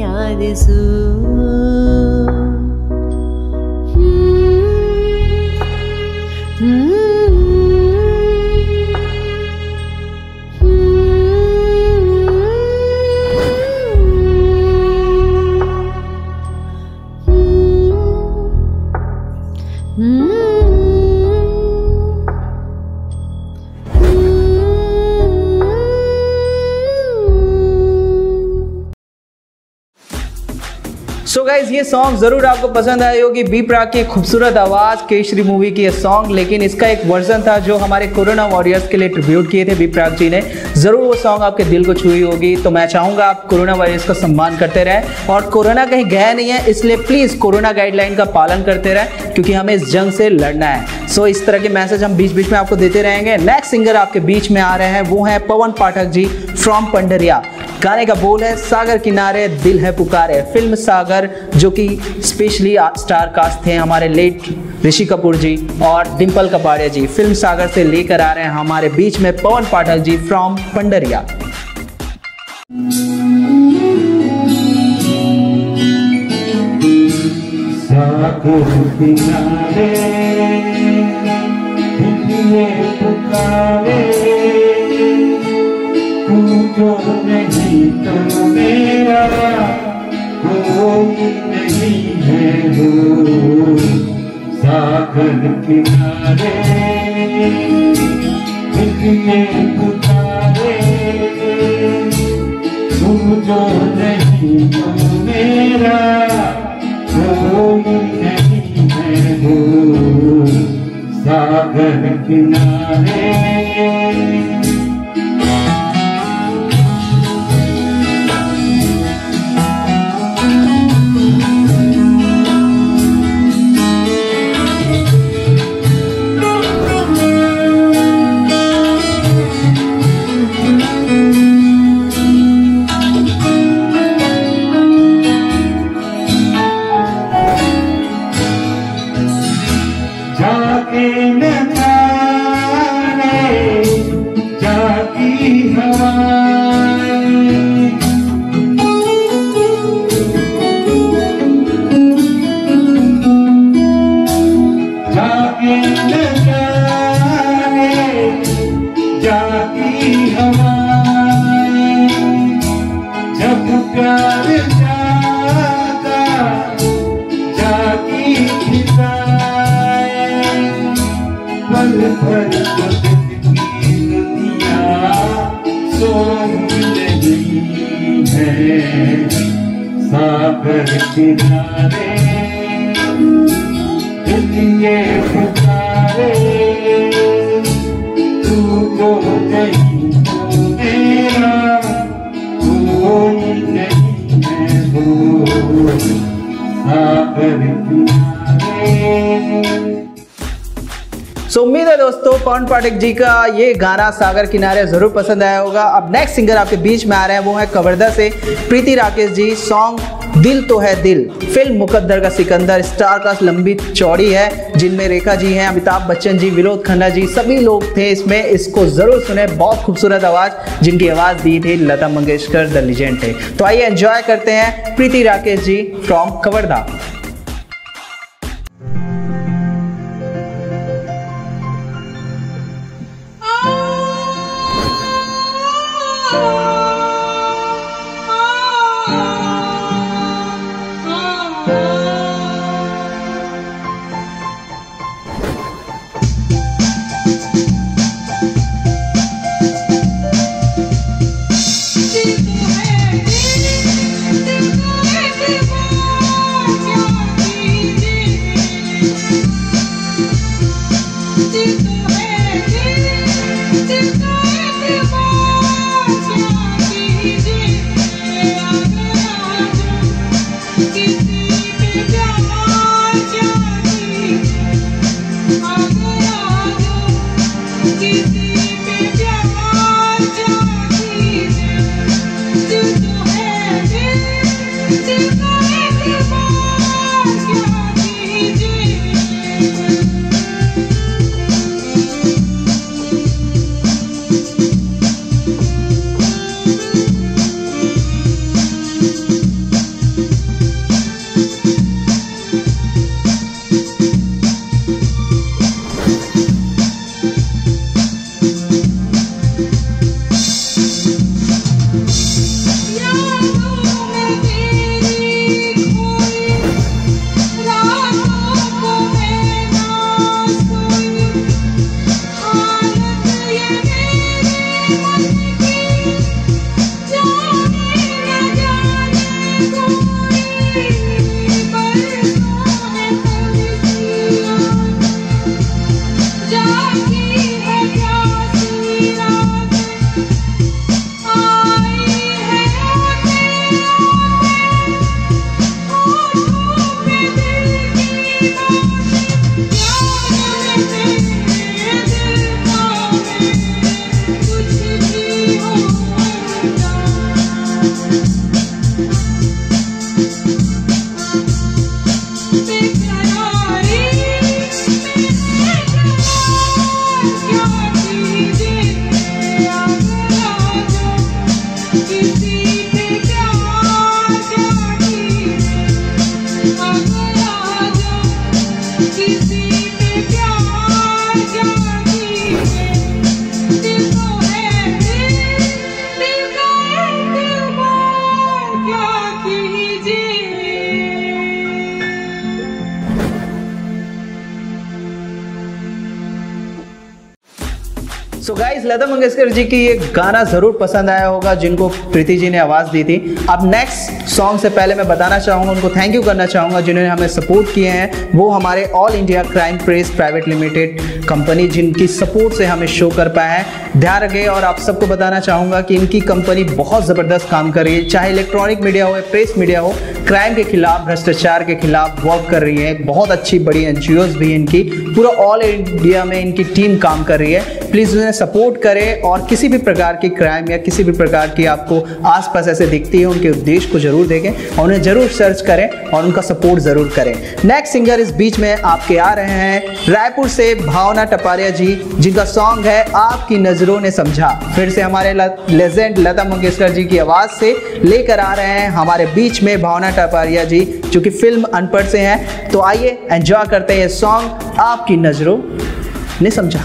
आरज़ू। सो गाइज ये सॉन्ग जरूर आपको पसंद आई होगी। बी प्राक की खूबसूरत आवाज़, केसरी मूवी की ये सॉन्ग, लेकिन इसका एक वर्जन था जो हमारे कोरोना वॉरियर्स के लिए ट्रिब्यूट किए थे बी प्राक जी ने। ज़रूर वो सॉन्ग आपके दिल को छुई होगी। तो मैं चाहूँगा आप कोरोना वॉरियर्स का सम्मान करते रहें, और कोरोना कहीं गया नहीं है, इसलिए प्लीज़ कोरोना गाइडलाइन का पालन करते रहें, क्योंकि हमें इस जंग से लड़ना है। सो इस तरह के मैसेज हम बीच बीच में आपको देते रहेंगे। नेक्स्ट सिंगर आपके बीच में आ रहे हैं, वो हैं पवन पाठक जी फ्रॉम पंडरिया। गाने का बोल है सागर किनारे दिल है पुकारे। फिल्म सागर, जो कि स्पेशली स्टार कास्ट थे हमारे लेट ऋषि कपूर जी और डिम्पल कपाड़िया जी। फिल्म सागर से लेकर आ रहे हैं हमारे बीच में पवन पाठक जी फ्रॉम पंडरिया। सागर किनारे दिल पुकारे, तू जो नहीं तो मेरा कोई नहीं है हो। सागर किनारे दिल पुकारे, तू जो नहीं तो मेरा कोई नहीं है हो। सागर किनारे सागर किनारे दिल पुकारे, तू जो नहीं तो मेरा कोई नहीं है हो। सागर किनारे। सो उम्मीद है दोस्तों पवन पाठक जी का ये गाना सागर किनारे जरूर पसंद आया होगा। अब नेक्स्ट सिंगर आपके बीच में आ रहे हैं, वो है कवर्धा से प्रीति राकेश जी। सॉन्ग दिल तो है दिल। फिल्म मुकद्दर का सिकंदर। स्टार कास्ट लंबी चौड़ी है, जिनमें रेखा जी हैं, अमिताभ बच्चन जी, विनोद खन्ना जी, सभी लोग थे इसमें। इसको जरूर सुने, बहुत खूबसूरत आवाज़, जिनकी आवाज़ दी थी लता मंगेशकर, द लीजेंड थे। तो आइए एंजॉय करते हैं प्रीति राकेश जी फ्रॉम कवर्धा। गाइस, लता मंगेशकर जी की ये गाना जरूर पसंद आया होगा जिनको प्रीति जी ने आवाज दी थी। अब नेक्स्ट सॉन्ग से पहले मैं बताना चाहूंगा, उनको थैंक यू करना चाहूंगा जिन्होंने हमें सपोर्ट किए हैं। वो हमारे all India crime press private limited company, जिनकी सपोर्ट से हमें शो कर पाया है। ध्यान रखें, और आप सबको बताना चाहूंगा कि इनकी कंपनी बहुत जबरदस्त काम कर रही है, चाहे इलेक्ट्रॉनिक मीडिया हो, प्रेस मीडिया हो, क्राइम के खिलाफ, भ्रष्टाचार के खिलाफ वर्क कर रही है। बहुत अच्छी बड़ी एनजीओज भी इनकी पूरा ऑल इंडिया में इनकी टीम काम कर रही है। प्लीज उन्हें सपोर्ट करें और किसी भी प्रकार की क्राइम या किसी भी प्रकार की आपको आसपास ऐसे दिखती है, उनके उद्देश्य को जरूर देखें और उन्हें जरूर सर्च करें और उनका सपोर्ट जरूर करें। नेक्स्ट सिंगर इस बीच में आपके आ रहे हैं रायपुर से भावना टपारिया जी, जिनका सॉन्ग है आपकी नजरों ने समझा। फिर से हमारे लेजेंड लता मंगेशकर जी की आवाज से लेकर आ रहे हैं हमारे बीच में भावना टपारिया जी, जो कि फिल्म अनपढ़ से हैं। तो आइए एंजॉय करते हैं ये सॉन्ग आपकी नजरों ने समझा।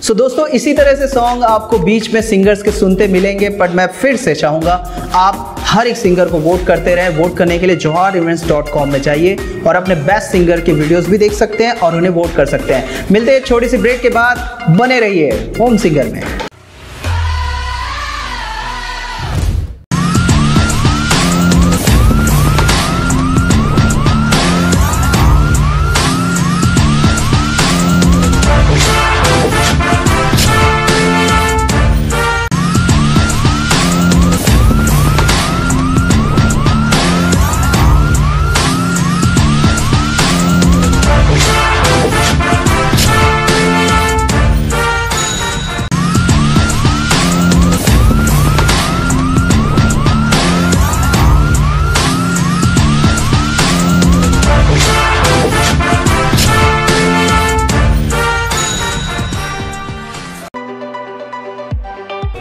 सो दोस्तों, इसी तरह से सॉन्ग आपको बीच में सिंगर्स के सुनते मिलेंगे, बट मैं फिर से चाहूँगा आप हर एक सिंगर को वोट करते रहें। वोट करने के लिए joharevents.com में जाइए और अपने बेस्ट सिंगर के वीडियोस भी देख सकते हैं और उन्हें वोट कर सकते हैं। मिलते हैं छोटी सी ब्रेक के बाद, बने रहिए होम सिंगर में।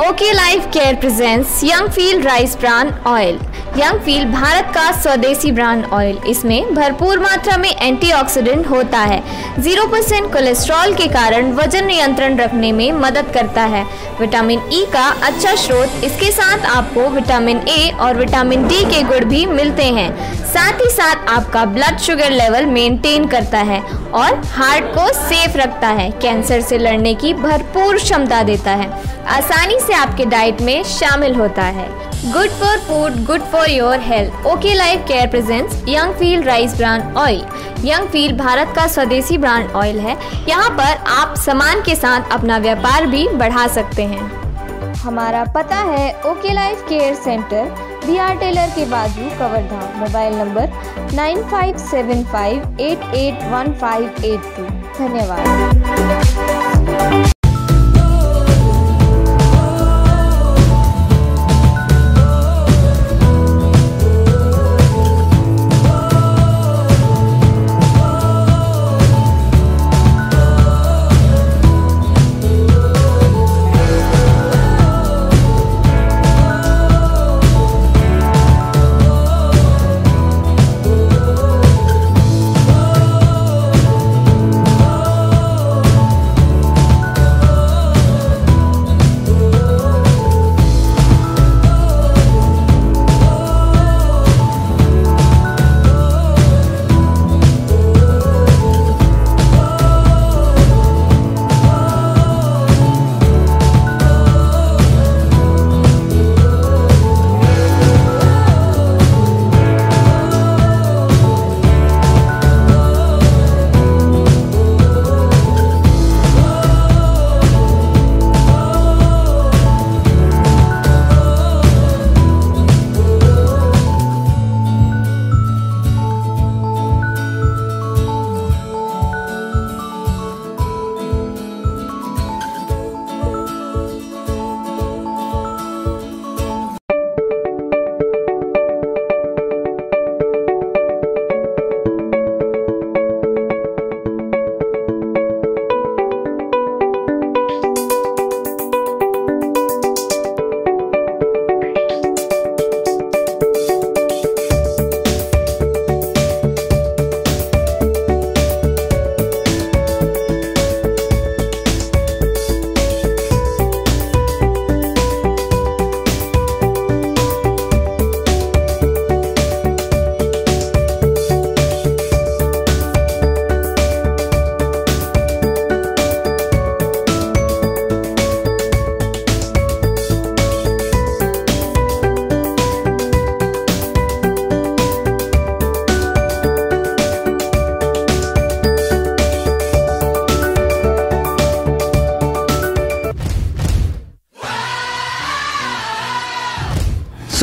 Okay life care presents young feel rice bran oil. Young feel Bharat का स्वदेशी ब्रांड ऑयल। इसमें भरपूर मात्रा में एंटीऑक्सीडेंट होता है। 0% कोलेस्ट्रॉल के कारण वजन नियंत्रण रखने में मदद करता है। विटामिन ई का अच्छा स्रोत, इसके साथ आपको विटामिन ए और विटामिन डी के गुण भी मिलते हैं। साथ ही साथ आपका ब्लड शुगर लेवल मेंटेन करता है और हार्ट को सेफ रखता है। कैंसर से लड़ने की भरपूर क्षमता देता है। आसानी से आपके डाइट में शामिल होता है। Good for food, good for your health. Okay life care presents young feel rice brand oil. Young feel Bharat का स्वदेशी ब्रांड ऑयल है। यहाँ पर आप सामान के साथ अपना व्यापार भी बढ़ा सकते हैं। हमारा पता है okay life care centre, BR tailor के बाजू, कवर्धा। Mobile number 9575881582। धन्यवाद।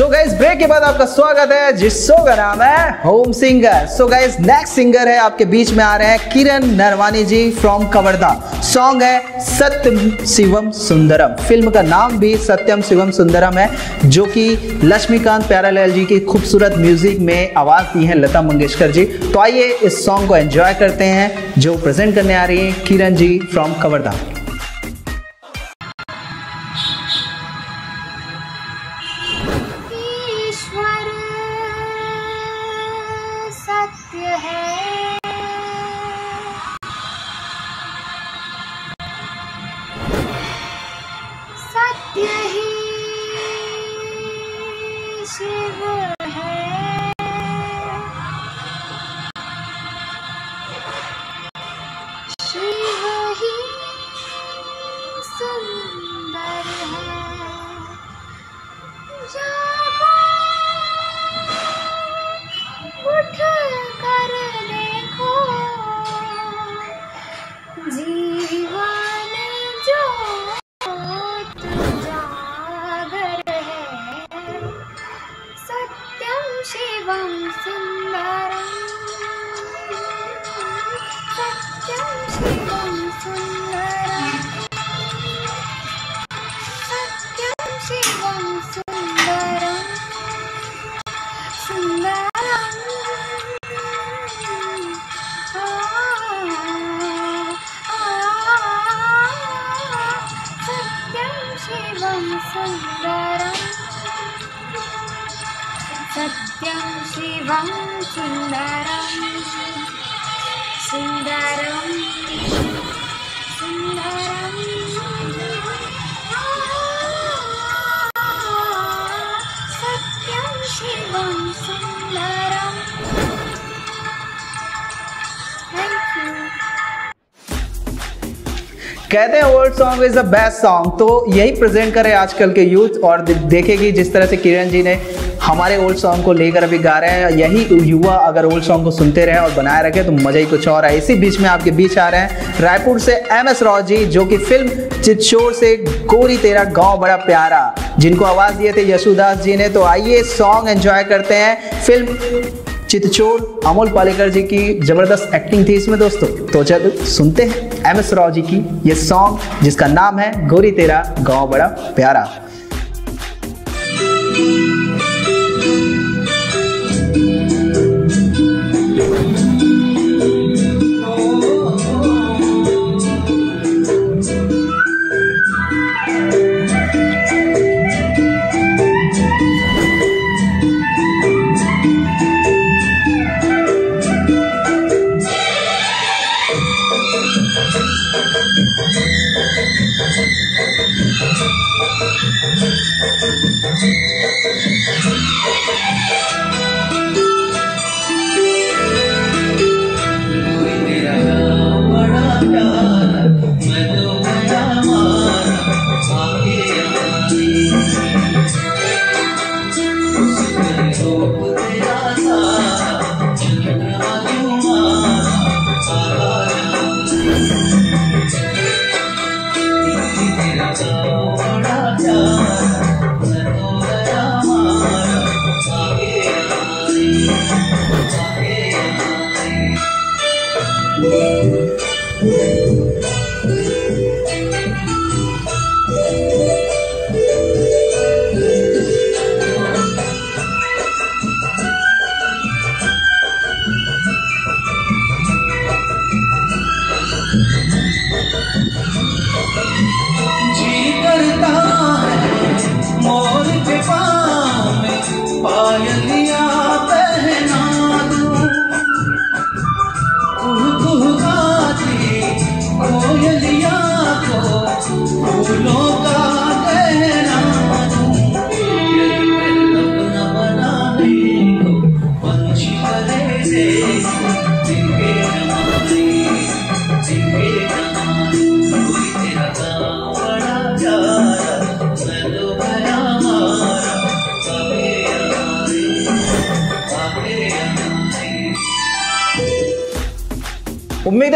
सो गाइस ब्रेक के बाद आपका स्वागत है जिस शो का नाम है home singer. So guys next singer है आपके बीच में आ रहे हैं किरण नरवानी जी फ्रॉम कवर्धा। सॉन्ग है सत्यम शिवम सुंदरम। फिल्म का नाम भी सत्यम शिवम सुंदरम है, जो कि लक्ष्मीकांत प्यारेलाल जी की खूबसूरत म्यूजिक में आवाज दी है लता मंगेशकर जी। तो आइए इस सॉन्ग को एंजॉय करते हैं जो प्रेजेंट करने आ रही है किरण जी फ्रॉम कवर्धा। सत्य ही शिव है, शिव ही सुंदर है। जागो उठ कर देखो जीवन जो शिवम सुंदरम, सत्यम शिवम सुंदरम, सत्यम शिवम सुंदरम, सुंदरम सत्यम शिवम सुंदरम, सत्यम शिवम सुंदरम, सुंदरम सुंदरम सत्यम शिवम सुंदरम। Thank you. कहते हैं old song is the best song, तो यही प्रेजेंट करे आजकल के यूथ। और देखेगी जिस तरह से किरण जी ने हमारे ओल्ड सॉन्ग को लेकर अभी गा रहे हैं, यही युवा अगर ओल्ड सॉन्ग को सुनते रहे और बनाए रखे तो मजा ही कुछ और है। इसी बीच में आपके बीच आ रहे हैं रायपुर से MS राव जी, जो कि फिल्म चितचोर से गोरी तेरा गांव बड़ा प्यारा, जिनको आवाज दिए थे यशुदास जी ने। तो आइए सॉन्ग एंजॉय करते हैं। फिल्म चितचोर अमोल पालेकर जी की जबरदस्त एक्टिंग थी इसमें दोस्तों। तो चलो सुनते हैं MS राव जी की ये सॉन्ग जिसका नाम है गोरी तेरा गांव बड़ा प्यारा। जी करता है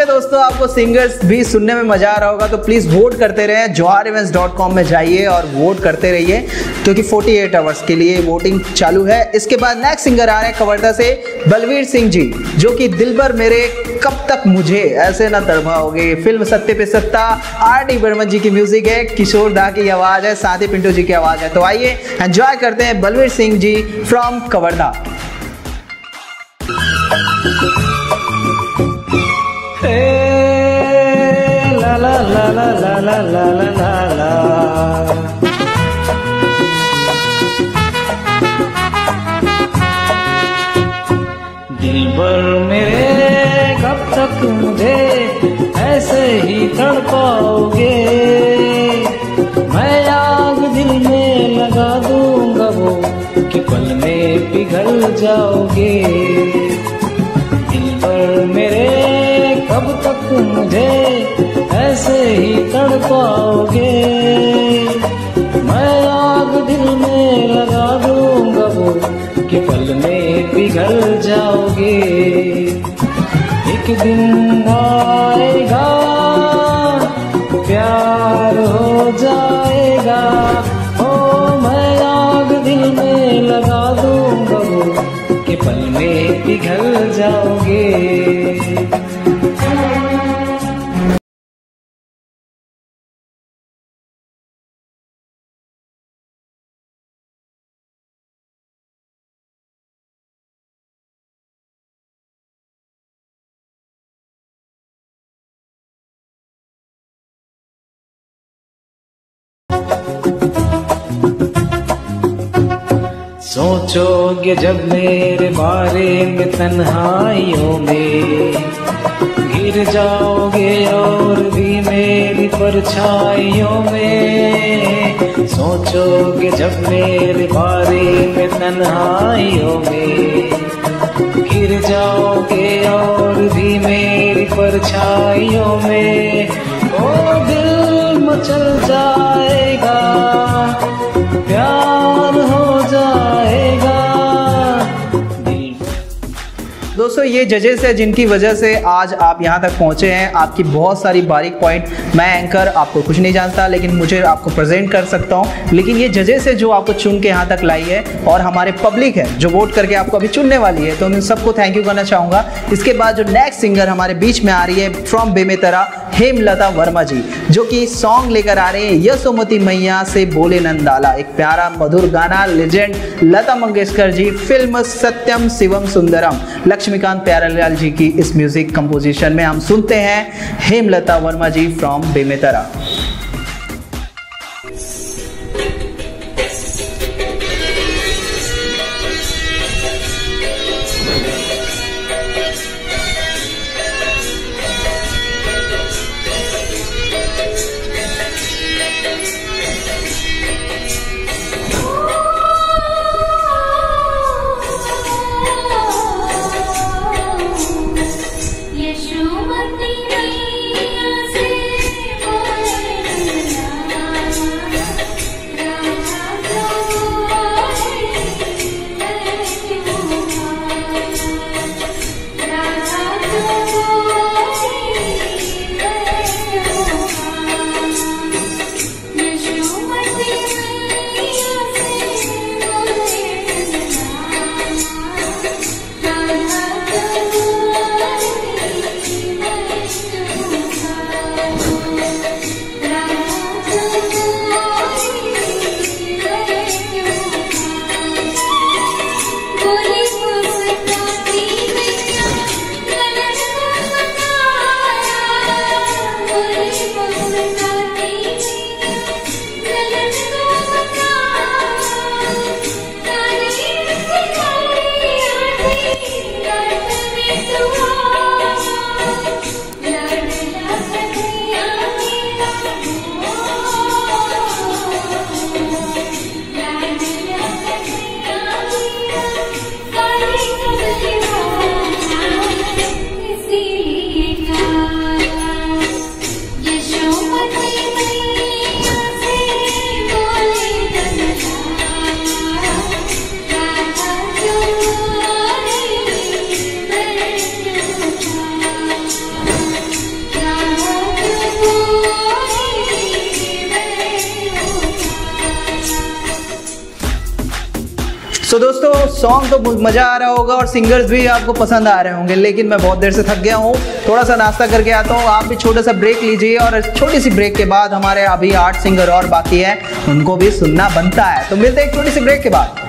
है दोस्तों, आपको सिंगर्स भी सुनने में मजा आ रहा होगा तो प्लीज वोट करते रहे। joharevents.com में जाइए और वोट करते रहिए, क्योंकि 48 आवर्स के लिए वोटिंग चालू है। इसके बाद नेक्स्ट सिंगर आ रहे हैं कवर्धा से बलवीर सिंह जी, जो कि दिलबर मेरे कब तक मुझे ऐसे ना तड़पाओगे, फिल्म सत्ते पे सत्ता, आर.डी. बर्मन जी की म्यूजिक है, किशोर दा की आवाज है, साथ ही पिंटू जी की आवाज है। तो आइए एंजॉय करते हैं बलवीर सिंह जी फ्रॉम कवर्धा। ला ला ला ला ला ला ला ला ला दिलबर मेरे कब तक मुझे ऐसे ही तड़पाओगे, मैं आग दिल में लगा दूंगा वो कि पल में पिघल जाओगे। दिलबर मेरे कब तक मुझे ऐसे ही तड़पाओगे, मैं आग दिल में लगा दूंगा वो कि पल में पिघल जाओगे। एक दिन आएगा प्यार हो जाएगा, ओ मैं आग दिल में लगा दूंगा वो कि पल में पिघल जाओगे। सोचोगे जब मेरे बारे में तन्हाइयों में, गिर जाओगे और भी मेरी परछाइयों में। सोचोगे जब मेरे बारे में तन्हाइयों में, गिर जाओगे और भी मेरी परछाइयों में। ओ दिल मचल जाएगा, प्यार हो जाएगा। दोस्तों ये जजेस है जिनकी वजह से आज आप यहाँ तक पहुँचे हैं। आपकी बहुत सारी बारीक पॉइंट, मैं एंकर आपको कुछ नहीं जानता लेकिन मुझे आपको प्रेजेंट कर सकता हूँ, लेकिन ये जजेस है जो आपको चुन के यहाँ तक लाई है, और हमारे पब्लिक है जो वोट करके आपको अभी चुनने वाली है। तो मैं सबको थैंक यू करना चाहूँगा। इसके बाद जो नेक्स्ट सिंगर हमारे बीच में आ रही है फ्रॉम बेमेतरा, हेमलता वर्मा जी, जो कि सॉन्ग लेकर आ रहे हैं यशोमती मैया से बोले नंदाला, एक प्यारा मधुर गाना, लेजेंड लता मंगेशकर जी, फिल्म सत्यम शिवम सुंदरम, लक्ष्मीकांत प्यारेलाल जी की इस म्यूजिक कंपोजिशन में हम सुनते हैं हेमलता वर्मा जी फ्रॉम बेमेतरा। यशोमती मैया से बोले सो दोस्तों सॉन्ग तो मजा आ रहा होगा और सिंगर्स भी आपको पसंद आ रहे होंगे, लेकिन मैं बहुत देर से थक गया हूँ, थोड़ा सा नाश्ता करके आता हूँ। आप भी छोटा सा ब्रेक लीजिए और छोटी सी ब्रेक के बाद हमारे अभी 8 सिंगर और बाकी है, उनको भी सुनना बनता है। तो मिलते हैं एक छोटी सी ब्रेक के बाद।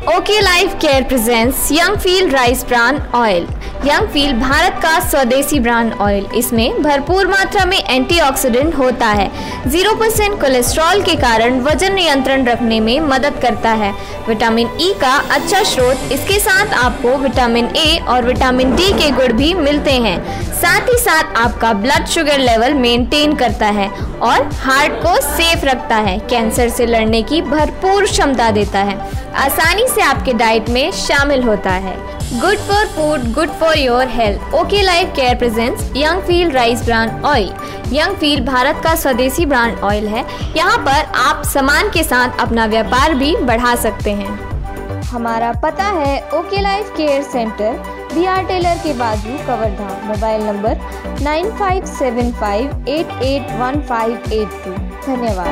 Okay life care presents young feel rice bran oil. Young feel Bharat का स्वदेशी ब्रांड ऑयल। इसमें भरपूर मात्रा में एंटीऑक्सीडेंट होता है। 0% कोलेस्ट्रॉल के कारण वजन नियंत्रण रखने में मदद करता है। विटामिन ई का अच्छा स्रोत, इसके साथ आपको विटामिन ए और विटामिन डी के गुण भी मिलते हैं। साथ ही साथ आपका ब्लड शुगर लेवल मेंटेन करता है और हार्ट को सेफ रखता है। कैंसर से लड़ने की भरपूर क्षमता देता है। आसानी से आपके डाइट में शामिल होता है। Good for food, good for your health. Okay life care presents young feel rice brand oil. Young feel Bharat का स्वदेशी ब्रांड ऑयल है। यहाँ पर आप सामान के साथ अपना व्यापार भी बढ़ा सकते हैं। हमारा पता है okay life care centre, BR tailor के बाजू, कवर्धा। Mobile number 9575881582। धन्यवाद।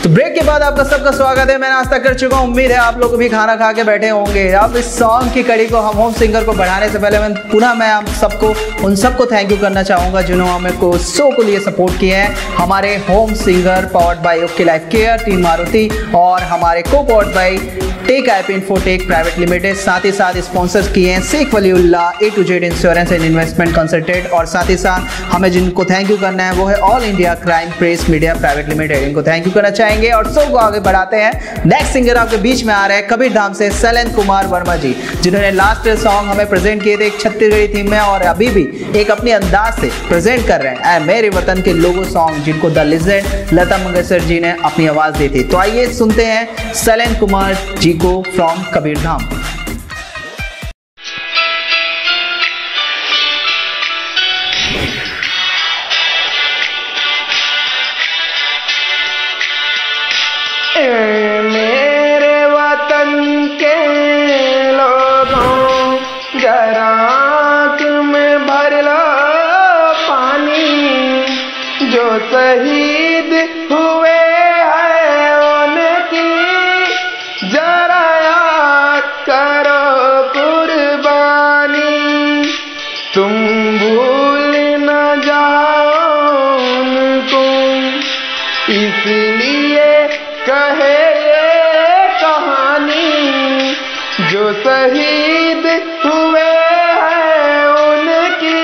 तो ब्रेक के बाद आपका सबका स्वागत है। मैं नाश्ता कर चुका हूँ, उम्मीद है आप लोग भी खाना खा के बैठे होंगे। अब इस सॉन्ग की कड़ी को हम होम सिंगर को बढ़ाने से पहले मैं पुनः आप सबको उन सबको थैंक यू करना चाहूँगा जिन्होंने हमें को शो को लिए सपोर्ट किए हैं। हमारे home singer powered by okay life care, team Maruti और हमारे को powered by tech app infotech private limited. साथ ही साथ स्पॉन्सर्स किए हैं Sheikh Waliullah, A to Z insurance and investment consultant. और साथ ही साथ हमें जिनको थैंक यू करना है वो है all India crime press media private limited, इनको थैंक यू करना चाहेंगे। जाएंगे और शो को आगे बढ़ाते हैं। नेक्स्ट सिंगर आपके बीच में आ रहे हैं कबीर धाम से शैलेंद्र कुमार वर्मा जी, जिन्होंने लास्ट सॉन्ग हमें प्रेजेंट किए थे एक छत्तीसगढ़ी थीम में और अभी भी एक अपनी अंदाज से प्रेजेंट कर रहे हैं मेरे वतन के लोगो सॉन्ग, जिनको द लेजेंड लता मंगेशकर जी ने अपनी आवाज दी थी। तो आइए सुनते हैं शैलेंद्र कुमार जी को फ्रॉम कबीर धाम। मेरे वतन के लोगों जरा आँख में भर लो पानी, जो शहीद हुए हैं उनकी जरा याद करो कुर्बानी। तुम भूल न जाओ उनको, इसलिए कहे ये कहानी, जो शहीद हुए हैं उनकी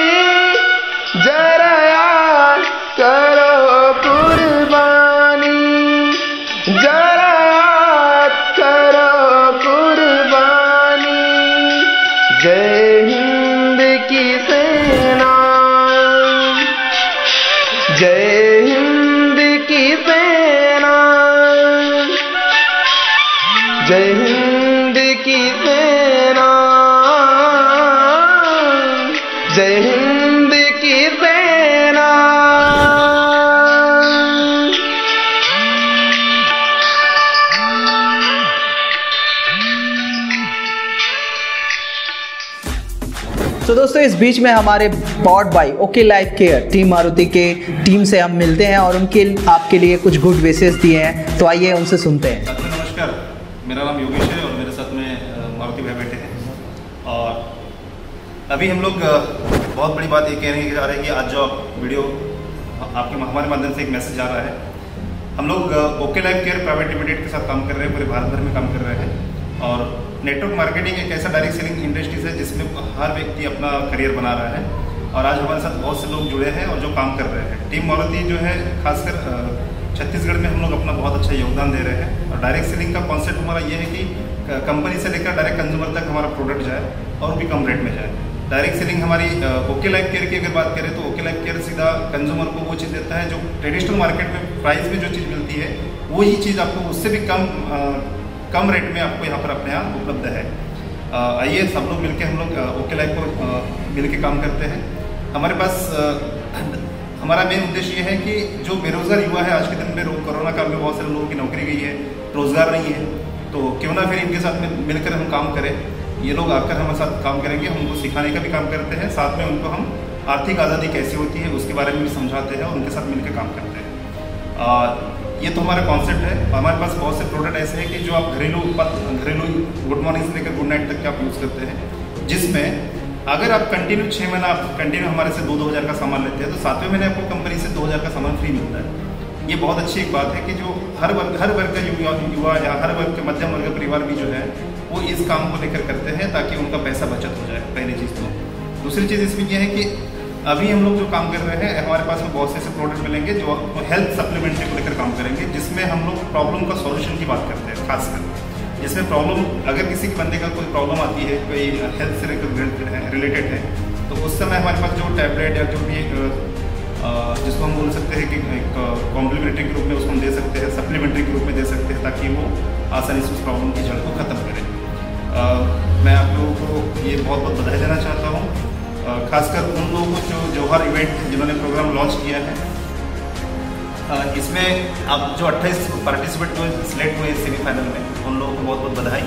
जरा याद करो कुर्बानी, जरा याद करो कुर्बानी। जय हिंद की सेना, जय हिंद की सेना, जय हिंद की सेना, जय हिंद की सेना। तो दोस्तों इस बीच में हमारे pod by okay life care team Maruti के टीम से हम मिलते हैं और उनके आपके लिए कुछ गुड विशेस दिए हैं, तो आइए उनसे सुनते हैं। नमस्कार, मेरा नाम योगेश है और मेरे साथ में मारुति भाई बैठे हैं। और अभी हम लोग बहुत बड़ी बात ये कहने जा रहे हैं कि आज जो वीडियो आपके हमारे माध्यम से एक मैसेज आ रहा है। हम लोग okay life care private limited के साथ काम कर रहे हैं, पूरे भारत भर में काम कर रहे हैं। और नेटवर्क मार्केटिंग एक ऐसा डायरेक्ट सेलिंग इंडस्ट्रीज है जिसमें हर व्यक्ति अपना करियर बना रहा है। और आज हमारे साथ बहुत से लोग जुड़े हैं और जो काम कर रहे हैं। टीम मारुति जो है खासकर छत्तीसगढ़ में हम लोग अपना बहुत अच्छा योगदान दे रहे हैं। और डायरेक्ट सेलिंग का कॉन्सेप्ट हमारा ये है कि कंपनी से लेकर डायरेक्ट कंज्यूमर तक हमारा प्रोडक्ट जाए और भी कम रेट में जाए। डायरेक्ट सेलिंग हमारी ओके लाइफ केयर की अगर बात करें तो ओके लाइफ केयर सीधा कंज्यूमर को वो चीज़ देता है जो ट्रेडिशनल मार्केट में प्राइस में जो चीज़ मिलती है वही चीज़ आपको उससे भी कम रेट में आपको यहाँ पर अपने यहाँ उपलब्ध है। आइए सब लोग मिलकर हम लोग ओके लाइफ को मिलकर काम करते हैं। हमारे पास हमारा मेन उद्देश्य ये है कि जो बेरोजगार युवा है आज के दिन में कोरोना काल में बहुत सारे लोगों की नौकरी गई है, रोजगार नहीं है, तो क्यों ना फिर इनके साथ में मिलकर हम काम करें। ये लोग आकर हमारे साथ काम करेंगे, हम उनको सिखाने का भी काम करते हैं, साथ में उनको हम आर्थिक आज़ादी कैसी होती है उसके बारे में भी समझाते हैं और उनके साथ मिलकर काम करते हैं। ये तो हमारा कॉन्सेप्ट है। हमारे पास बहुत से प्रोडक्ट ऐसे हैं कि जो आप घरेलू गुड मॉर्निंग से लेकर गुड नाइट तक के आप यूज़ करते हैं, जिसमें अगर आप कंटिन्यू 6 महीना आप कंटिन्यू हमारे से 2-2 हज़ार का सामान लेते हैं तो 7वें महीने आपको कंपनी से 2 हज़ार का सामान फ्री मिलता है। ये बहुत अच्छी एक बात है कि जो हर वर्ग का युवा या हर वर्ग के मध्यम वर्ग परिवार भी जो है वो इस काम को लेकर करते हैं ताकि उनका पैसा बचत हो जाए, पहली चीज़। तो दूसरी चीज़ इसमें यह है कि अभी हम लोग जो काम कर रहे हैं हमारे पास में बहुत से ऐसे प्रोडक्ट मिलेंगे जो हेल्थ सप्लीमेंट्री को लेकर काम करेंगे, जिसमें हम लोग प्रॉब्लम का सॉल्यूशन की बात करते हैं। खासकर जिसमें प्रॉब्लम अगर किसी बंदे का कोई प्रॉब्लम आती है, कोई हेल्थ से रिलेटेड है, तो उस समय हमारे पास जो टैबलेट या जो भी जिसको हम बोल सकते हैं कि एक कॉम्प्लीमेंट्री के रूप में उसको हम दे सकते हैं, सप्लीमेंट्री के रूप में दे सकते हैं, ताकि वो आसानी से उस प्रॉब्लम की जड़ को ख़त्म करें। मैं आप लोगों को ये बहुत बहुत बधाई देना चाहता हूँ, खासकर उन लोगों को जो जौहर इवेंट जिन्होंने प्रोग्राम लॉन्च किया है। इसमें आप जो 28 पार्टिसिपेंट जो सिलेक्ट हुए सेमीफाइनल में, उन लोगों को बहुत बहुत बधाई।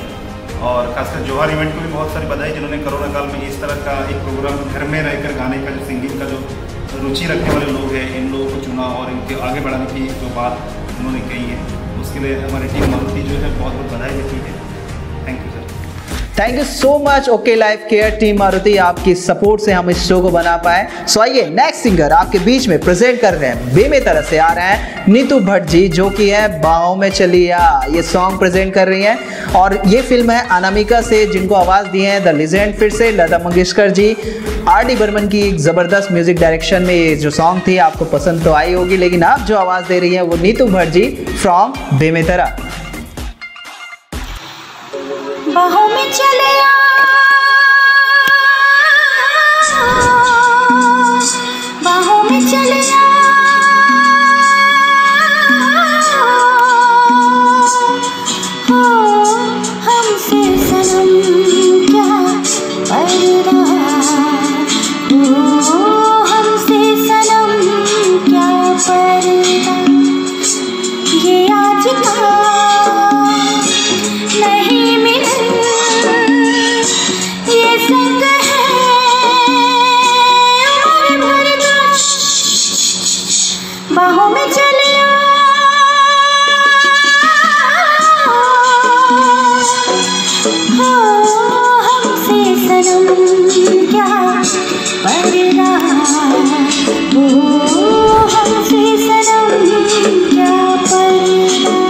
और खासकर जौहर इवेंट को भी बहुत सारी बधाई जिन्होंने कोरोना काल में इस तरह का एक प्रोग्राम घर में रहकर गाने का जो सिंगिंग का जो रुचि रखने वाले लोग हैं, इन लोगों को चुना और इनके आगे बढ़ाने की जो बात उन्होंने कही है, उसके लिए हमारी टीम मारुति जो है बहुत बहुत बधाई देती है। Thank you sir. Thank you so much okay life care team Maruti, आपकी सपोर्ट से हम इस शो को बना पाए। सो आइए नेक्स्ट सिंगर आपके बीच में प्रेजेंट कर रहे हैं, बेमेतरा से आ रहे हैं नीतू भट्ट जी, जो कि है बाहों में चलिया, ये सॉन्ग प्रेजेंट कर रही हैं। और ये फिल्म है अनामिका से, जिनको आवाज़ दी है द लेजेंड फिर से लता मंगेशकर जी। R.D. बर्मन की एक ज़बरदस्त म्यूजिक डायरेक्शन में ये जो सॉन्ग थी आपको पसंद तो आई होगी, लेकिन आप जो आवाज़ दे रही हैं वो नीतू भट्ट जी फ्रॉम बेमेतरा। बाहों में चलिया, बाहों में चलिया, हमसे सनम क्या पर्दा, हमसे सनम क्या पर्दा, ये आज का नहीं मिलन, ये संग है उम्र भर का, बाहों में चलिया, हमसे सनम क्या पर्दा, हमसे सनम क्या पर्दा।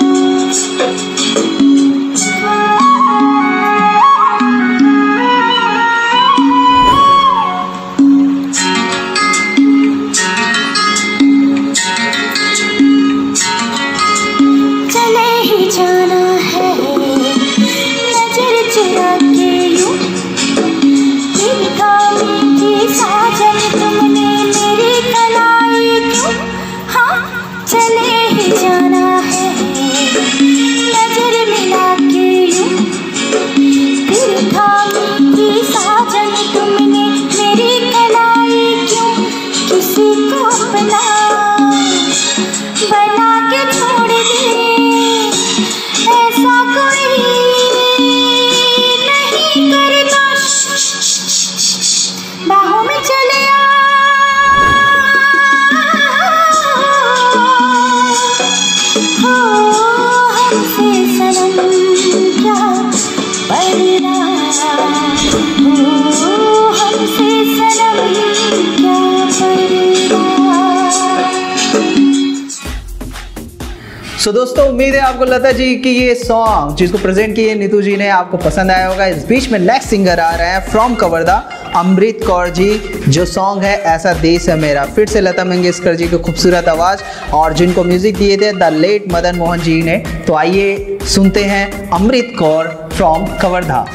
सो दोस्तों उम्मीद है आपको लता जी की ये सॉन्ग जिसको प्रेजेंट किए नीतू जी ने आपको पसंद आया होगा। इस बीच में नेक्स्ट सिंगर आ रहे हैं फ्रॉम कवर्धा, अमृत कौर जी, जो सॉन्ग है ऐसा देश है मेरा, फिर से लता मंगेशकर जी की खूबसूरत आवाज़ और जिनको म्यूजिक दिए थे द लेट मदन मोहन जी ने। तो आइए सुनते हैं अमृत कौर फ्रॉम कवर्धा।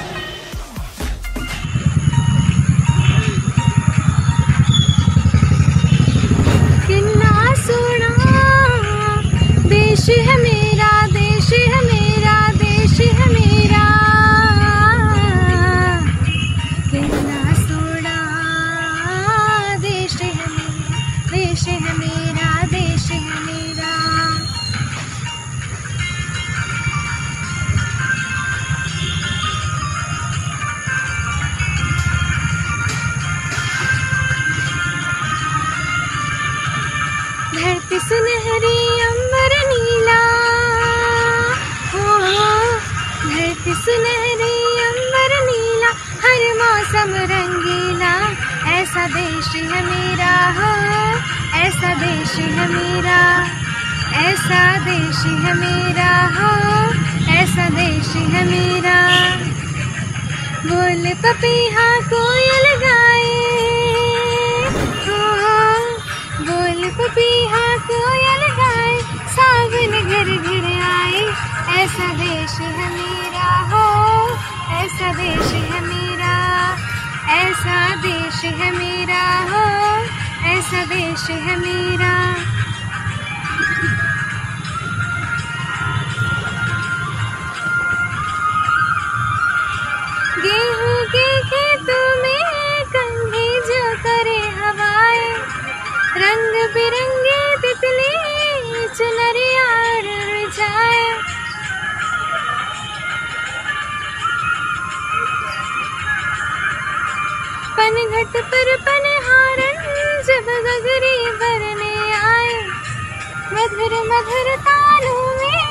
देश है मेरा, देश है मेरा, देश है मेरा, कितना सोना, देश है मेरा, देश है मेरा, देश है मेरा। धरती सुनहरी अंबर नीला, धरती सुनहरी अंबर नीला, हर मौसम रंगीला, ऐसा देश है मेरा हो, ऐसा देश है मेरा, ऐसा देश है मेरा हो, ऐसा देश है मेरा। बोल पपीहा कोयल गाए, बोल पपीहा कोयल गाए, सावन घर घर आए, ऐसा देश है मेरा हो, ऐसा देश है मेरा, ऐसा देश है मेरा हो, ऐसा देश है मेरा। गेहूं के खेतों में कंघी जो करे हवाएं, रंग बिरंगे तितली चुनरिया उड़ जाए, पनघट पर पनहारन जब गगरी भरने आए, मधुर मधुर तालों में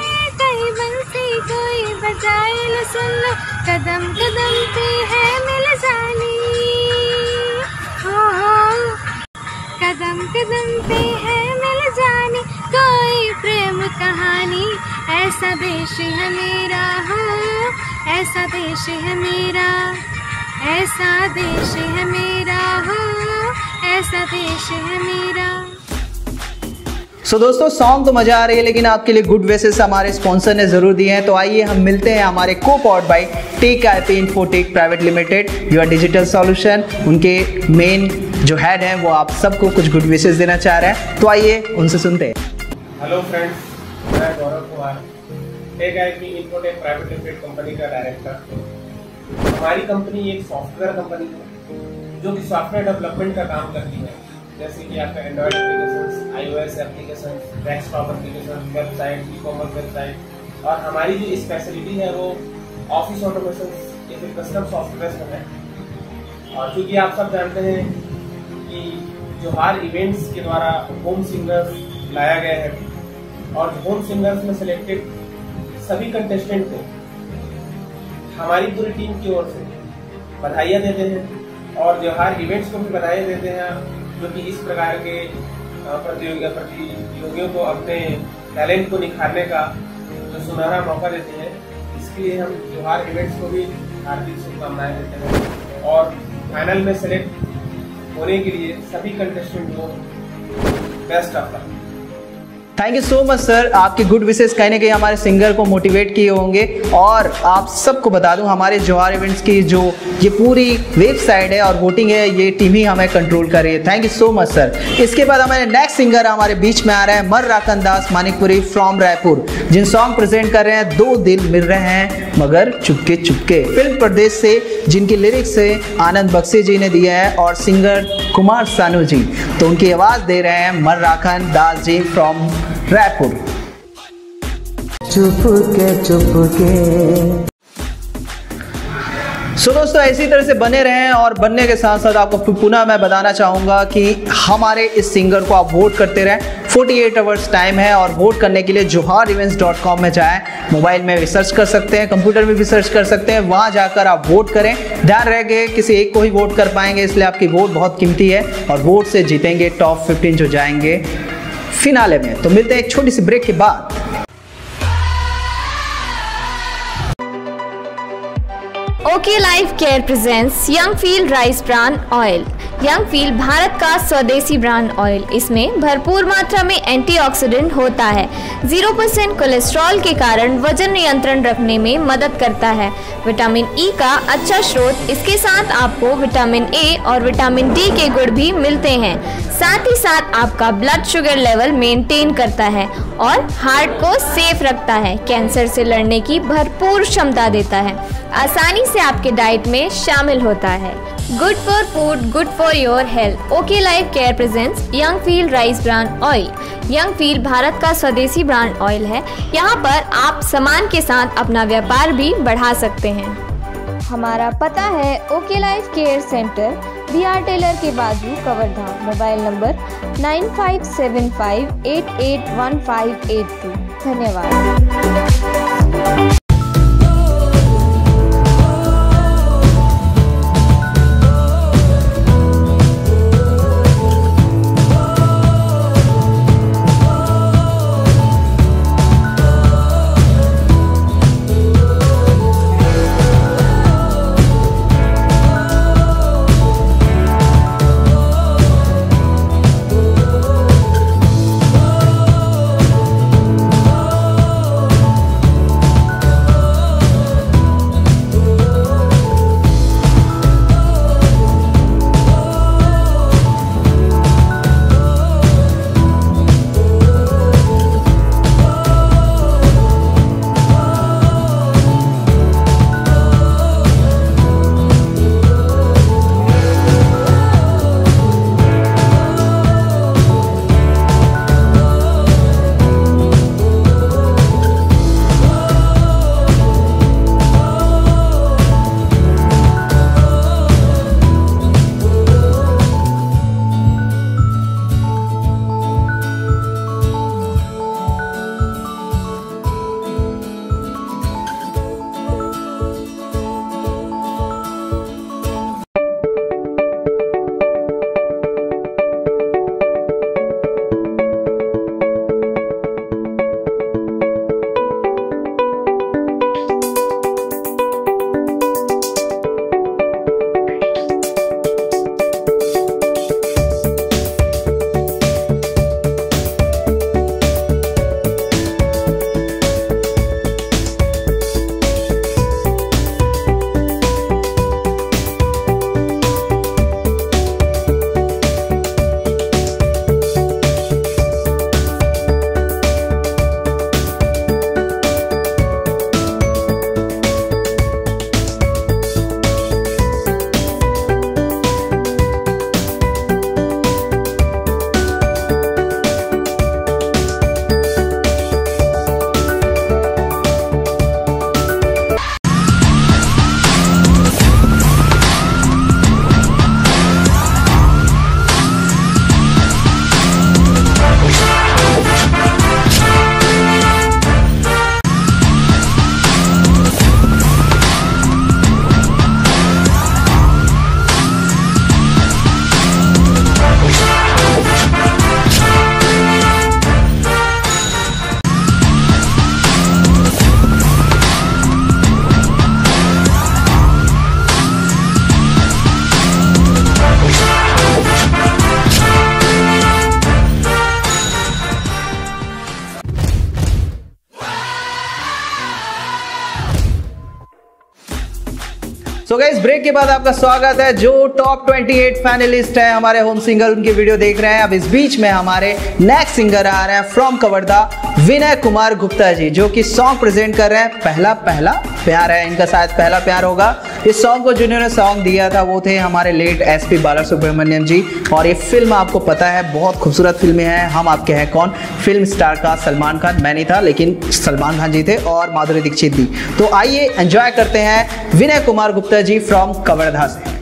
कई बंसी कोई बजाए, सुन लो, कदम कदम पे है मिल जानी, हो कदम कदम पे है मिल जानी, कोई प्रेम कहानी, ऐसा देश है मेरा, हो ऐसा देश है मेरा, ऐसा देश है मेरा, हो ऐसा देश है मेरा। सो दोस्तों, सॉन्ग तो मजा आ रही है, लेकिन आपके लिए गुड विशेस हमारे स्पॉन्सर ने जरूर दिए हैं। तो आइए हम मिलते हैं हमारे को powered by tech IP infotech private limited, your digital solution. उनके मेन जो हेड हैं वो आप सबको कुछ गुड विशेस देना चाह रहे हैं, तो आइए उनसे सुनते हैं। हेलो फ्रेंड्स, मैं Gaurav Kumar, tech IP infotech private limited company का डायरेक्टर। हमारी कंपनी एक सॉफ्टवेयर कंपनी है जो कि सॉफ्टवेयर डेवलपमेंट का काम करती है, जैसे कि आपका android application, iOS application, desktop application, website, ecommerce website. और हमारी जो स्पेशलिटी है वो ऑफिस ऑटोमेशन या फिर कस्टम सॉफ्टवेयर में है। और चूँकि आप सब जानते हैं कि जोहार इवेंट्स के द्वारा होम सिंगर्स लाया गया है, और होम सिंगर्स में सिलेक्टेड सभी कंटेस्टेंट को हमारी पूरी टीम की ओर से बधाइयाँ देते हैं, और जोहार इवेंट्स को भी बधाइयाँ देते हैं, जो कि इस प्रकार के प्रतियोगियों को अपने टैलेंट को निखारने का जो सुनहरा मौका देते हैं। इसके लिए हम जोहार इवेंट्स को भी हार्दिक शुभकामनाएं देते हैं, और फाइनल में सेलेक्ट होने के लिए सभी कंटेस्टेंट को best of luck. Thank you so much sir, आपके गुड विशेस कहीं ना कहीं हमारे सिंगर को मोटिवेट किए होंगे। और आप सबको बता दूं, हमारे जोहार इवेंट्स की जो ये पूरी वेबसाइट है और वोटिंग है, ये टीम ही हमें कंट्रोल कर रही है। Thank you so much sir. इसके बाद हमारे नेक्स्ट सिंगर हमारे बीच में आ रहे हैं मर्राकन दास मानिकपुरी फ्रॉम रायपुर, जिन सॉन्ग प्रेजेंट कर रहे हैं दो दिल मिल रहे हैं मगर चुपके चुपके, फिल्म परदेश से, जिनकी लिरिक्स से आनंद बख्शी जी ने दिया है और सिंगर कुमार सानू जी। तो उनकी आवाज दे रहे हैं मर्राकन दास जी फ्रॉम रायपुर। चुपके चुपके। सो दोस्तों, इसी तरह से बने रहें, और बनने के साथ साथ आपको पुनः मैं बताना चाहूँगा कि हमारे इस सिंगर को आप वोट करते रहें। 48 आवर्स टाइम है, और वोट करने के लिए joharevents.com में जाएं। मोबाइल में भी सर्च कर सकते हैं, कंप्यूटर में भी सर्च कर सकते हैं, वहाँ जाकर आप वोट करें। ध्यान रहे किसी एक को ही वोट कर पाएंगे, इसलिए आपकी वोट बहुत कीमती है, और वोट से जीतेंगे टॉप 15 जो जाएंगे फिनाले में। तो मिलते हैं एक छोटी सी ब्रेक के बाद। Okay life care presents Youngfield rice bran oil. Youngfield Bharat का स्वदेशी ब्रांड ऑयल, इसमें भरपूर मात्रा में एंटीऑक्सीडेंट होता है। 0% कोलेस्ट्रॉल के कारण वजन नियंत्रण रखने में मदद करता है। विटामिन ई का अच्छा स्रोत, इसके साथ आपको विटामिन ए और विटामिन डी के गुण भी मिलते हैं। साथ ही साथ आपका ब्लड शुगर लेवल मेंटेन करता है और हार्ट को सेफ रखता है। कैंसर से लड़ने की भरपूर क्षमता देता है। आसानी से आपके डाइट में शामिल होता है। Good for food, good for your health. Okay life care presents Youngfield rice brand oil. Youngfield Bharat का स्वदेशी ब्रांड ऑयल है। यहाँ पर आप सामान के साथ अपना व्यापार भी बढ़ा सकते हैं। हमारा पता है okay life care centre, BR tailor के बाजू, कवर्धा। Mobile number 9575881582। धन्यवाद। सो गाइस, ब्रेक के बाद आपका स्वागत है। जो टॉप 28 फाइनलिस्ट है हमारे होम सिंगर, उनकी वीडियो देख रहे हैं। अब इस बीच में हमारे नेक्स्ट सिंगर आ रहे हैं फ्रॉम कवर्धा, विनय कुमार गुप्ता जी, जो कि सॉन्ग प्रेजेंट कर रहे हैं पहला पहला प्यार है इनका, शायद पहला प्यार होगा। इस सॉन्ग को जिन्होंने सॉन्ग दिया था वो थे हमारे लेट SP बालासुब्रमण्यम जी। और ये फिल्म आपको पता है बहुत खूबसूरत फिल्में हैं। हम आपके हैं कौन फिल्म स्टार का सलमान खान, मैं नहीं था लेकिन सलमान खान जी थे और माधुरी दीक्षित भी। तो आइए एंजॉय करते हैं विनय कुमार गुप्ता जी फ्रॉम कवर्धा से।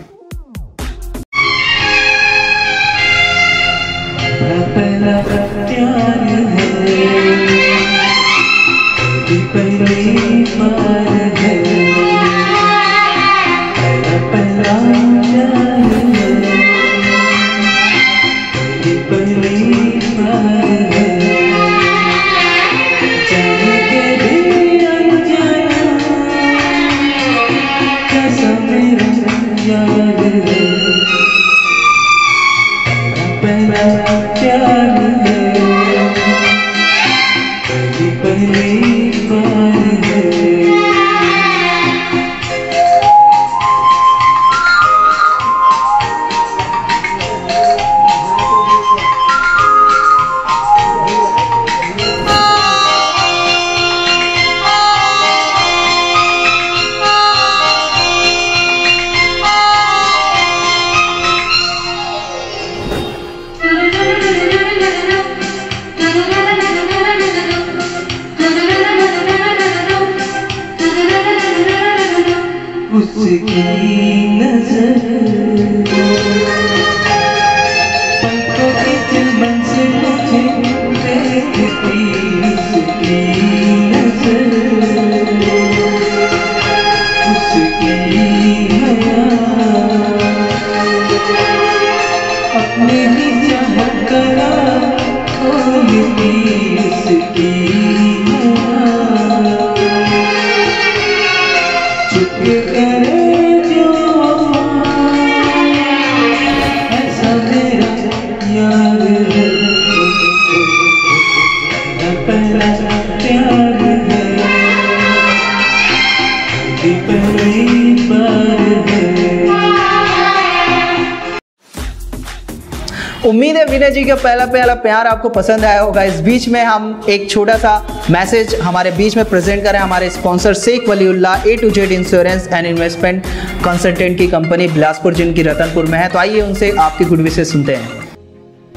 उम्मीद है विनय जी का पहला पहला प्यार आपको पसंद आया होगा। इस बीच में हम एक छोटा सा मैसेज हमारे बीच में प्रेजेंट करें। हमारे sponsor Sheikh Waliullah A to Z insurance and investment consultant की कंपनी बिलासपुर जिनकी रतनपुर में है। तो आइए उनसे आपकी गुड विशेष सुनते हैं।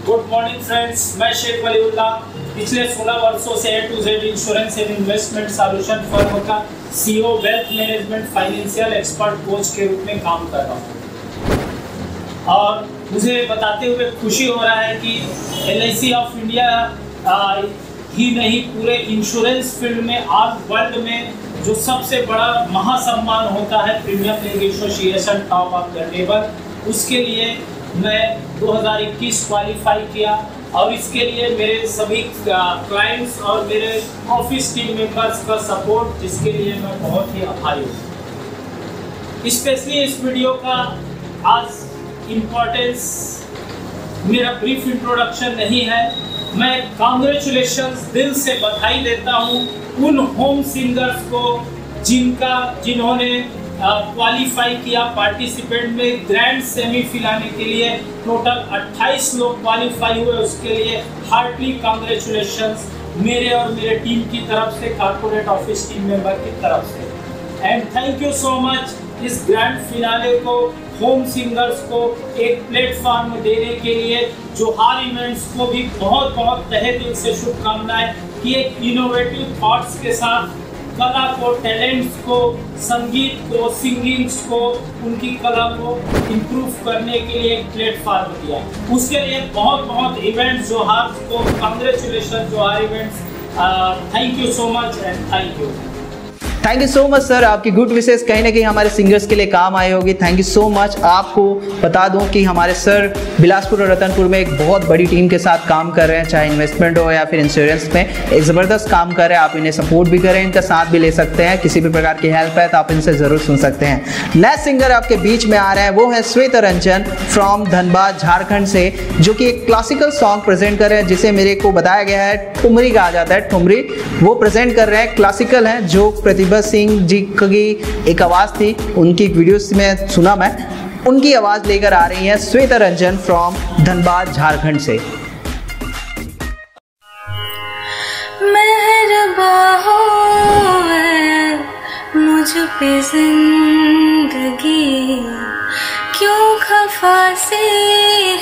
गुड मॉर्निंग फ्रेंड्स, मैं शेख वलीउल्लाह पिछले 16 वर्षों से A to Z insurance and investment solution firm का CEO wealth management financial expert coach के रूप में काम कर रहा हूँ। और मुझे बताते हुए खुशी हो रहा है कि LIC ऑफ इंडिया ही नहीं पूरे इंश्योरेंस फील्ड में आज वर्ल्ड में जो सबसे बड़ा महासम्मान होता है premium league association top of the table, उसके लिए मैं 2021 क्वालिफाई किया। और इसके लिए मेरे सभी क्लाइंट्स और मेरे ऑफिस टीम मेंबर्स का सपोर्ट, जिसके लिए मैं बहुत ही आभारी हूँ। स्पेशली इस वीडियो का आज इम्पोर्टेंस मेरा ब्रीफ इंट्रोडक्शन नहीं है, मैं कांग्रेचुलेशंस दिल से बधाई देता हूँ उन होम सिंगर्स को जिन्होंने क्वालिफाई किया पार्टिसिपेंट में ग्रैंड सेमीफाइनल के लिए। टोटल 28 लोग क्वालिफाई हुए, उसके लिए हार्टली कांग्रेचुलेशंस मेरे और मेरे टीम की तरफ से, कॉर्पोरेट ऑफिस टीम मेंबर की तरफ से। And thank you so much इस ग्रैंड फिनाले को होम सिंगर्स को एक प्लेटफॉर्म देने के लिए। जोहार इवेंट्स को भी बहुत बहुत तहे दिल से शुभकामनाएं कि एक इनोवेटिव थॉट्स के साथ कला को, टैलेंट्स को, संगीत को, सिंगिंग्स को, उनकी कला को इम्प्रूव करने के लिए एक प्लेटफॉर्म दिया। उसके लिए बहुत बहुत इवेंट्स जोहार को कांग्रेचुलेशन जोहार events. Thank you so much and thank you. Thank you so much sir, आपकी गुड विशेष कहीं ना कहीं हमारे सिंगर्स के लिए काम आई होगी। Thank you so much. आपको बता दूं कि हमारे सर बिलासपुर और रतनपुर में एक बहुत बड़ी टीम के साथ काम कर रहे हैं, चाहे इन्वेस्टमेंट हो या फिर इंश्योरेंस में एक ज़बरदस्त काम कर रहे हैं। आप इन्हें सपोर्ट भी करें, इनका साथ भी ले सकते हैं। किसी भी प्रकार की हेल्प है तो आप इनसे ज़रूर सुन सकते हैं। नेक्स्ट सिंगर आपके बीच में आ रहे हैं, वो है श्वेता रंजन फ्रॉम धनबाद झारखंड से, जो कि एक क्लासिकल सॉन्ग प्रेजेंट कर रहे हैं जिसे मेरे को बताया गया है ठुमरी कहा जाता है। ठुमरी वो प्रेजेंट कर रहे हैं, क्लासिकल हैं जो प्रतिभा तिब्बत सिंह जी की एक आवाज़ थी, उनकी एक वीडियोस में सुना मैं, उनकी आवाज़ लेकर आ रही हैं श्वेता रंजन फ्रॉम धनबाद झारखंड से। मेहरबान हो मुझ पे जिंदगी, क्यों खफा सी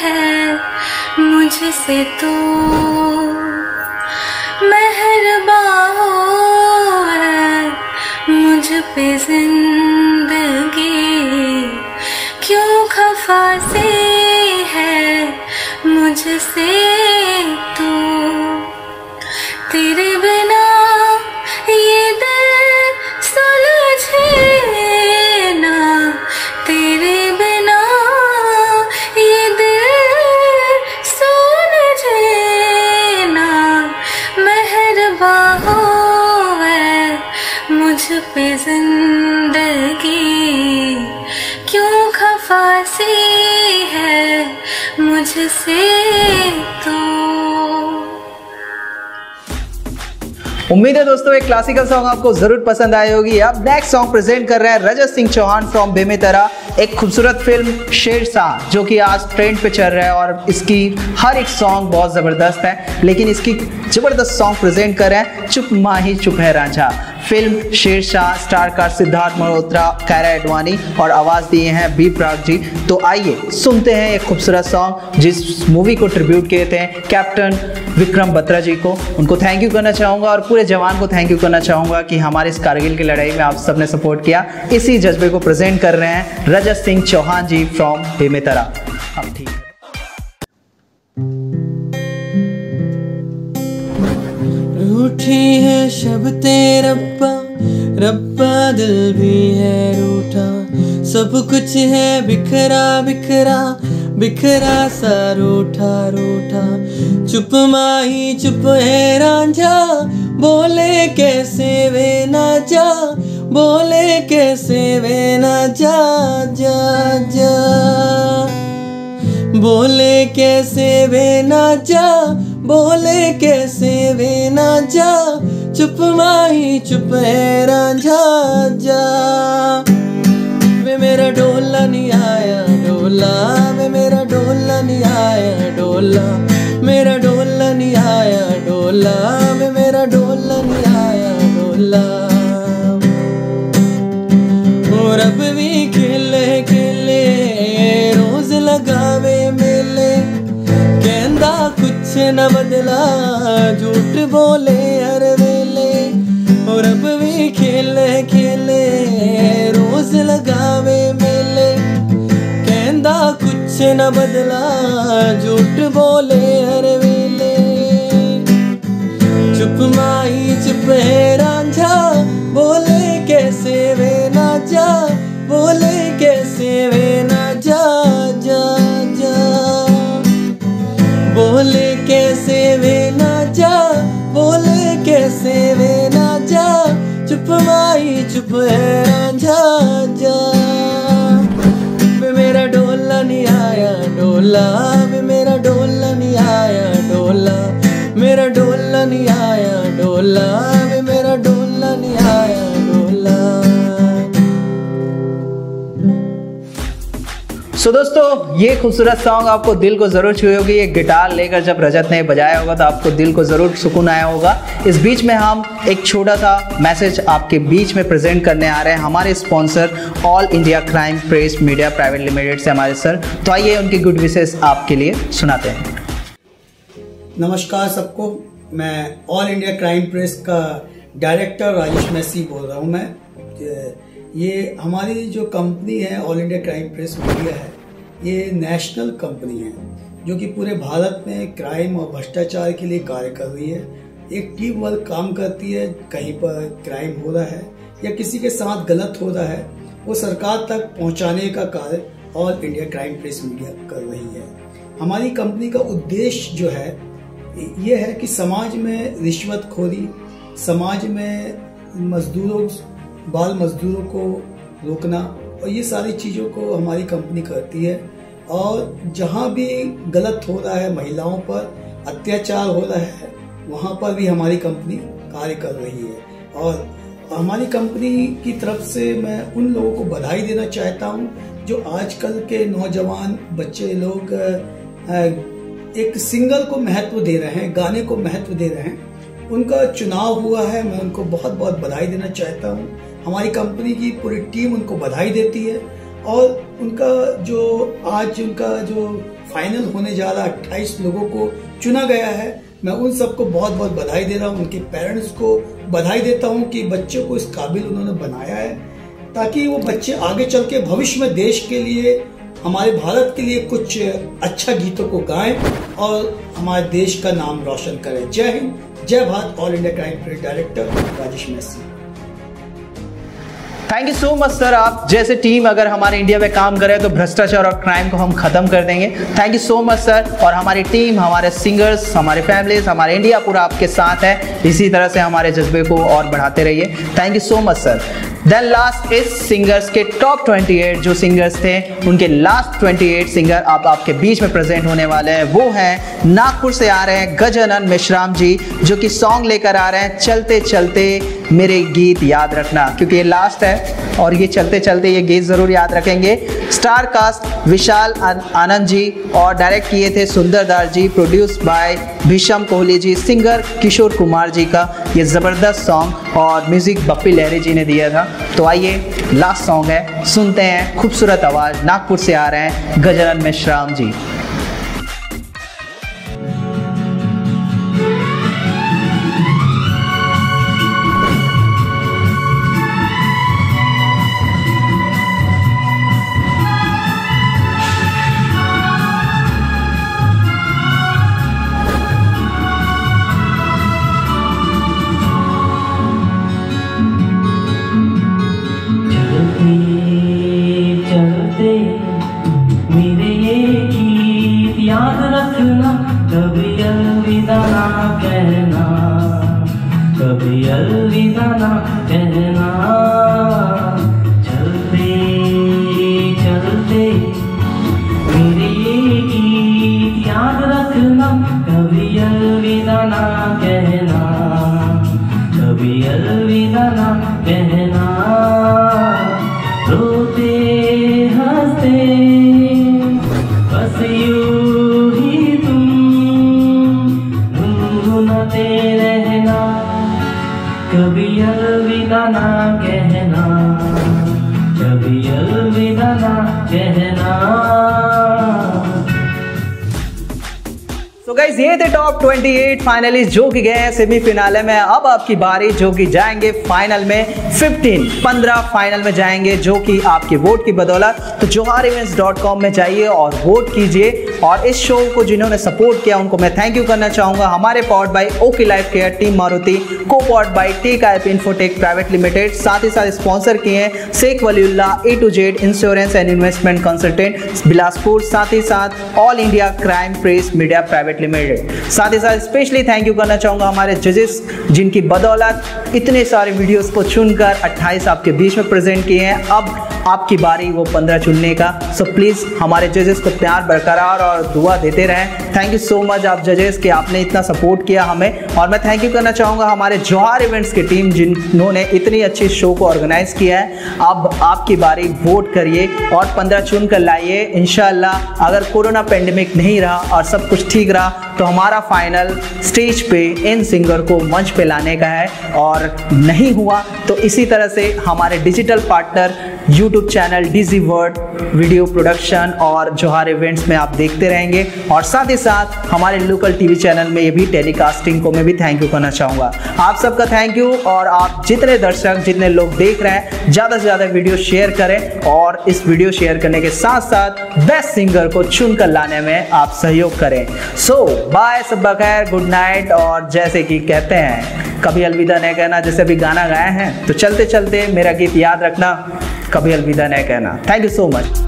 है मुझसे तो। मेहरबान हो मुझ पे जिंदगी, क्यों खफा सी है मुझसे तो। तेरे बिना ये दिल सुलझे ना, तेरे बिना ये दिल सुलझे ना। मेहरबान हो मुझ पे जिंदगी, क्यों खफा सी है मुझसे तो। उम्मीद है दोस्तों एक क्लासिकल सॉन्ग आपको जरूर पसंद आई होगी। अब नेक्स्ट सॉन्ग प्रेजेंट कर रहे हैं रजत सिंह चौहान फ्रॉम बेमेतरा, एक खूबसूरत फिल्म शेरशाह जो कि आज ट्रेंड पे चल रहा है और इसकी हर एक सॉन्ग बहुत ज़बरदस्त है, लेकिन इसकी ज़बरदस्त सॉन्ग प्रेजेंट कर रहे हैं चुप माही चुप है Ranjha. Film Shershaah star cast Sidharth Malhotra, Kiara Advani और आवाज़ दिए हैं बी प्राक जी। तो आइए सुनते हैं एक खूबसूरत सॉन्ग जिस मूवी को ट्रिब्यूट किए थे कैप्टन विक्रम बत्रा जी को। उनको थैंक यू करना चाहूँगा और पूरे जवान को थैंक यू करना चाहूँगा कि हमारे इस कारगिल की लड़ाई में आप सबने सपोर्ट किया। इसी जज्बे को प्रेजेंट कर रहे हैं रजत सिंह चौहान जी फ्रॉम बेमेतरा। अब ठीक है। रूठी है शब्ते रब्बा, रब्बा दिल भी है रूठा, सब कुछ है बिखरा बिखरा बिखरा सा रूठा रूठा। चुप माही चुप है रांझा, बोले कैसे वे ना जा, बोले कैसे वे ना जा जा जा, बोले कैसे वे ना जा, बोले कैसे वे ना जा। चुप माही चुप है रांझा जा। वे मेरा डोला नहीं आया डोला, वे मेरा डोला नहीं आया डोला, मेरा डोला नहीं आया डोला, वे मेरा डोला नहीं आया डोला। और अब भी खेले खेले रोज लगावे मेले, कहंदा कुछ न बदला झूठ बोले हर वेले। और अब भी खेले खेले रोज लगावे मेले, कहंदा कुछ न बदला झूठ बोले हर वेले। चुप माही चुप है रांझा, बोले कैसे वे ना जा, बोले कैसे वे ना जा जा जा, बोले कैसे वे ना जा, बोले कैसे वे ना जा। चुप माही चुप है रांझा जा। वे मेरा डोला नहीं आया डोला, वे मेरा डोला नहीं आया डोला, मेरा डोला नहीं आया डोला, वे मेरा डोला नहीं आया डोला। सो दोस्तों ये खूबसूरत सॉन्ग आपको दिल को ज़रूर छुई होगी। ये गिटार लेकर जब रजत ने बजाया होगा तो आपको दिल को ज़रूर सुकून आया होगा। इस बीच में हम एक छोटा सा मैसेज आपके बीच में प्रेजेंट करने आ रहे हैं हमारे sponsor all India crime press media private limited से हमारे सर। तो आइए उनकी गुड विशेस आपके लिए सुनाते हैं। नमस्कार सबको, मैं ऑल इंडिया क्राइम प्रेस का डायरेक्टर राजेश मैसी बोल रहा हूँ। मैं ये हमारी जो कंपनी है all India crime press media है, ये नेशनल कंपनी है जो कि पूरे भारत में क्राइम और भ्रष्टाचार के लिए कार्य कर रही है। एक टीम वर्क काम करती है। कहीं पर क्राइम हो रहा है या किसी के साथ गलत हो रहा है, वो सरकार तक पहुंचाने का कार्य all India crime press media कर रही है। हमारी कंपनी का उद्देश्य जो है ये है कि समाज में रिश्वतखोरी, समाज में मजदूरों, बाल मजदूरों को रोकना, और ये सारी चीज़ों को हमारी कंपनी करती है। और जहाँ भी गलत हो रहा है, महिलाओं पर अत्याचार हो रहा है, वहाँ पर भी हमारी कंपनी कार्य कर रही है। और हमारी कंपनी की तरफ से मैं उन लोगों को बधाई देना चाहता हूं जो आजकल के नौजवान बच्चे लोग एक सिंगल को महत्व दे रहे हैं, गाने को महत्व दे रहे हैं। उनका चुनाव हुआ है, मैं उनको बहुत बहुत बधाई देना चाहता हूं। हमारी कंपनी की पूरी टीम उनको बधाई देती है और उनका जो फाइनल होने जा रहा 28 लोगों को चुना गया है, मैं उन सबको बहुत बहुत बधाई दे रहा हूँ। उनके पेरेंट्स को बधाई देता हूँ कि बच्चों को इस काबिल उन्होंने बनाया है ताकि वो बच्चे आगे चल के भविष्य में देश के लिए, हमारे भारत के लिए कुछ अच्छा गीतों को गाएं और हमारे देश का नाम रोशन करें। जय हिंद, जय Bharat. All India crime press director Rajesh Massey. Thank you so much sir. आप जैसे टीम अगर हमारे इंडिया में काम करे तो भ्रष्टाचार और क्राइम को हम खत्म कर देंगे। Thank you so much sir. और हमारी टीम, हमारे सिंगर्स, हमारे फैमिलीज, हमारे इंडिया पूरा आपके साथ है। इसी तरह से हमारे जज्बे को और बढ़ाते रहिए। Thank you so much sir. Then last इस सिंगर्स के टॉप 28 जो सिंगर्स थे, उनके लास्ट 28 सिंगर अब आपके बीच में प्रेजेंट होने वाले हैं। वो हैं नागपुर से आ रहे हैं गजानन मेश्राम जी, जो कि सॉन्ग लेकर आ रहे हैं चलते चलते मेरे गीत याद रखना, क्योंकि ये लास्ट है और ये चलते चलते ये गीत जरूर याद रखेंगे। स्टार कास्ट विशाल आनंद जी और डायरेक्ट किए थे Sundar Das ji, produce by Bhisham Kohli ji, singer Kishore Kumar ji का ये ज़बरदस्त सॉन्ग और म्यूजिक बप्पी लहरी जी ने दिया था। तो आइए लास्ट सॉन्ग है, सुनते हैं। खूबसूरत आवाज़, नागपुर से आ रहे हैं गजानन मेश्राम जी। मेरे ये गीत याद रखना, कभी अलविदा ना कहना, कभी अलविदा ना कहना। चलते चलते मेरे ये गीत याद रखना, कभी अलविदा ना कहना, कभी अलविदा ना कहना। रोते हंसते बस यूं ही तुम गुनगुनाते रहना, कभी अलविदा ना कहना, कभी अलविदा ना कहना। तो गाइस ये थे टॉप 28 फाइनलिस्ट जो कि गए हैं सेमीफिनाले में। अब आपकी बारी जो कि जाएंगे फाइनल में 15 फाइनल में जाएंगे, जो कि आपके वोट की बदौलत। तो joharevents.com में जाइए और वोट कीजिए। और इस शो को जिन्होंने सपोर्ट किया उनको मैं थैंक यू करना चाहूँगा। हमारे powered by okay life care, team Maruti, को पॉवर्ड बाय टेक आईप इन्फोटेक प्राइवेट लिमिटेड। साथ ही साथ स्पॉन्सर किए हैं Sheikh Waliullah A to Z insurance and investment consultant Bilaspur, साथ ही साथ all India crime press media private limited. साथ ही साथ स्पेशली थैंक यू करना चाहूँगा हमारे जजेस, जिनकी बदौलत इतने सारे वीडियोस को चुनकर 28 आपके बीच में प्रेजेंट किए हैं। अब आपकी बारी वो 15 चुनने का। सो प्लीज़ हमारे जजेस को प्यार बरकरार और दुआ देते रहें। थैंक यू सो मच आप जजेस कि आपने इतना सपोर्ट किया हमें। और मैं थैंक यू करना चाहूँगा हमारे जोहार इवेंट्स की टीम, जिन्होंने इतनी अच्छी शो को ऑर्गेनाइज किया है। अब आपकी बारी, वोट करिए और 15 चुन कर लाइए। इंशाल्लाह अगर कोरोना पेंडेमिक नहीं रहा और सब कुछ ठीक रहा तो हमारा फाइनल स्टेज पे इन सिंगर को मंच पे लाने का है। और नहीं हुआ तो इसी तरह से हमारे digital partner YouTube channel DG world video production और जोहार इवेंट्स में आप देखते रहेंगे। और साथ ही साथ हमारे लोकल टीवी चैनल में ये भी टेलीकास्टिंग को मैं भी थैंक यू करना चाहूँगा। आप सबका थैंक यू। और आप जितने दर्शक, जितने लोग देख रहे हैं, ज़्यादा से ज़्यादा वीडियो शेयर करें और इस वीडियो शेयर करने के साथ साथ बेस्ट सिंगर को चुन कर लाने में आप सहयोग करें। सो बाय, सब बखैर, गुड नाइट। और जैसे कि कहते हैं कभी अलविदा नहीं कहना, जैसे अभी गाना गाए हैं, तो चलते चलते मेरा गीत याद रखना, कभी अलविदा नहीं कहना। Thank you so much.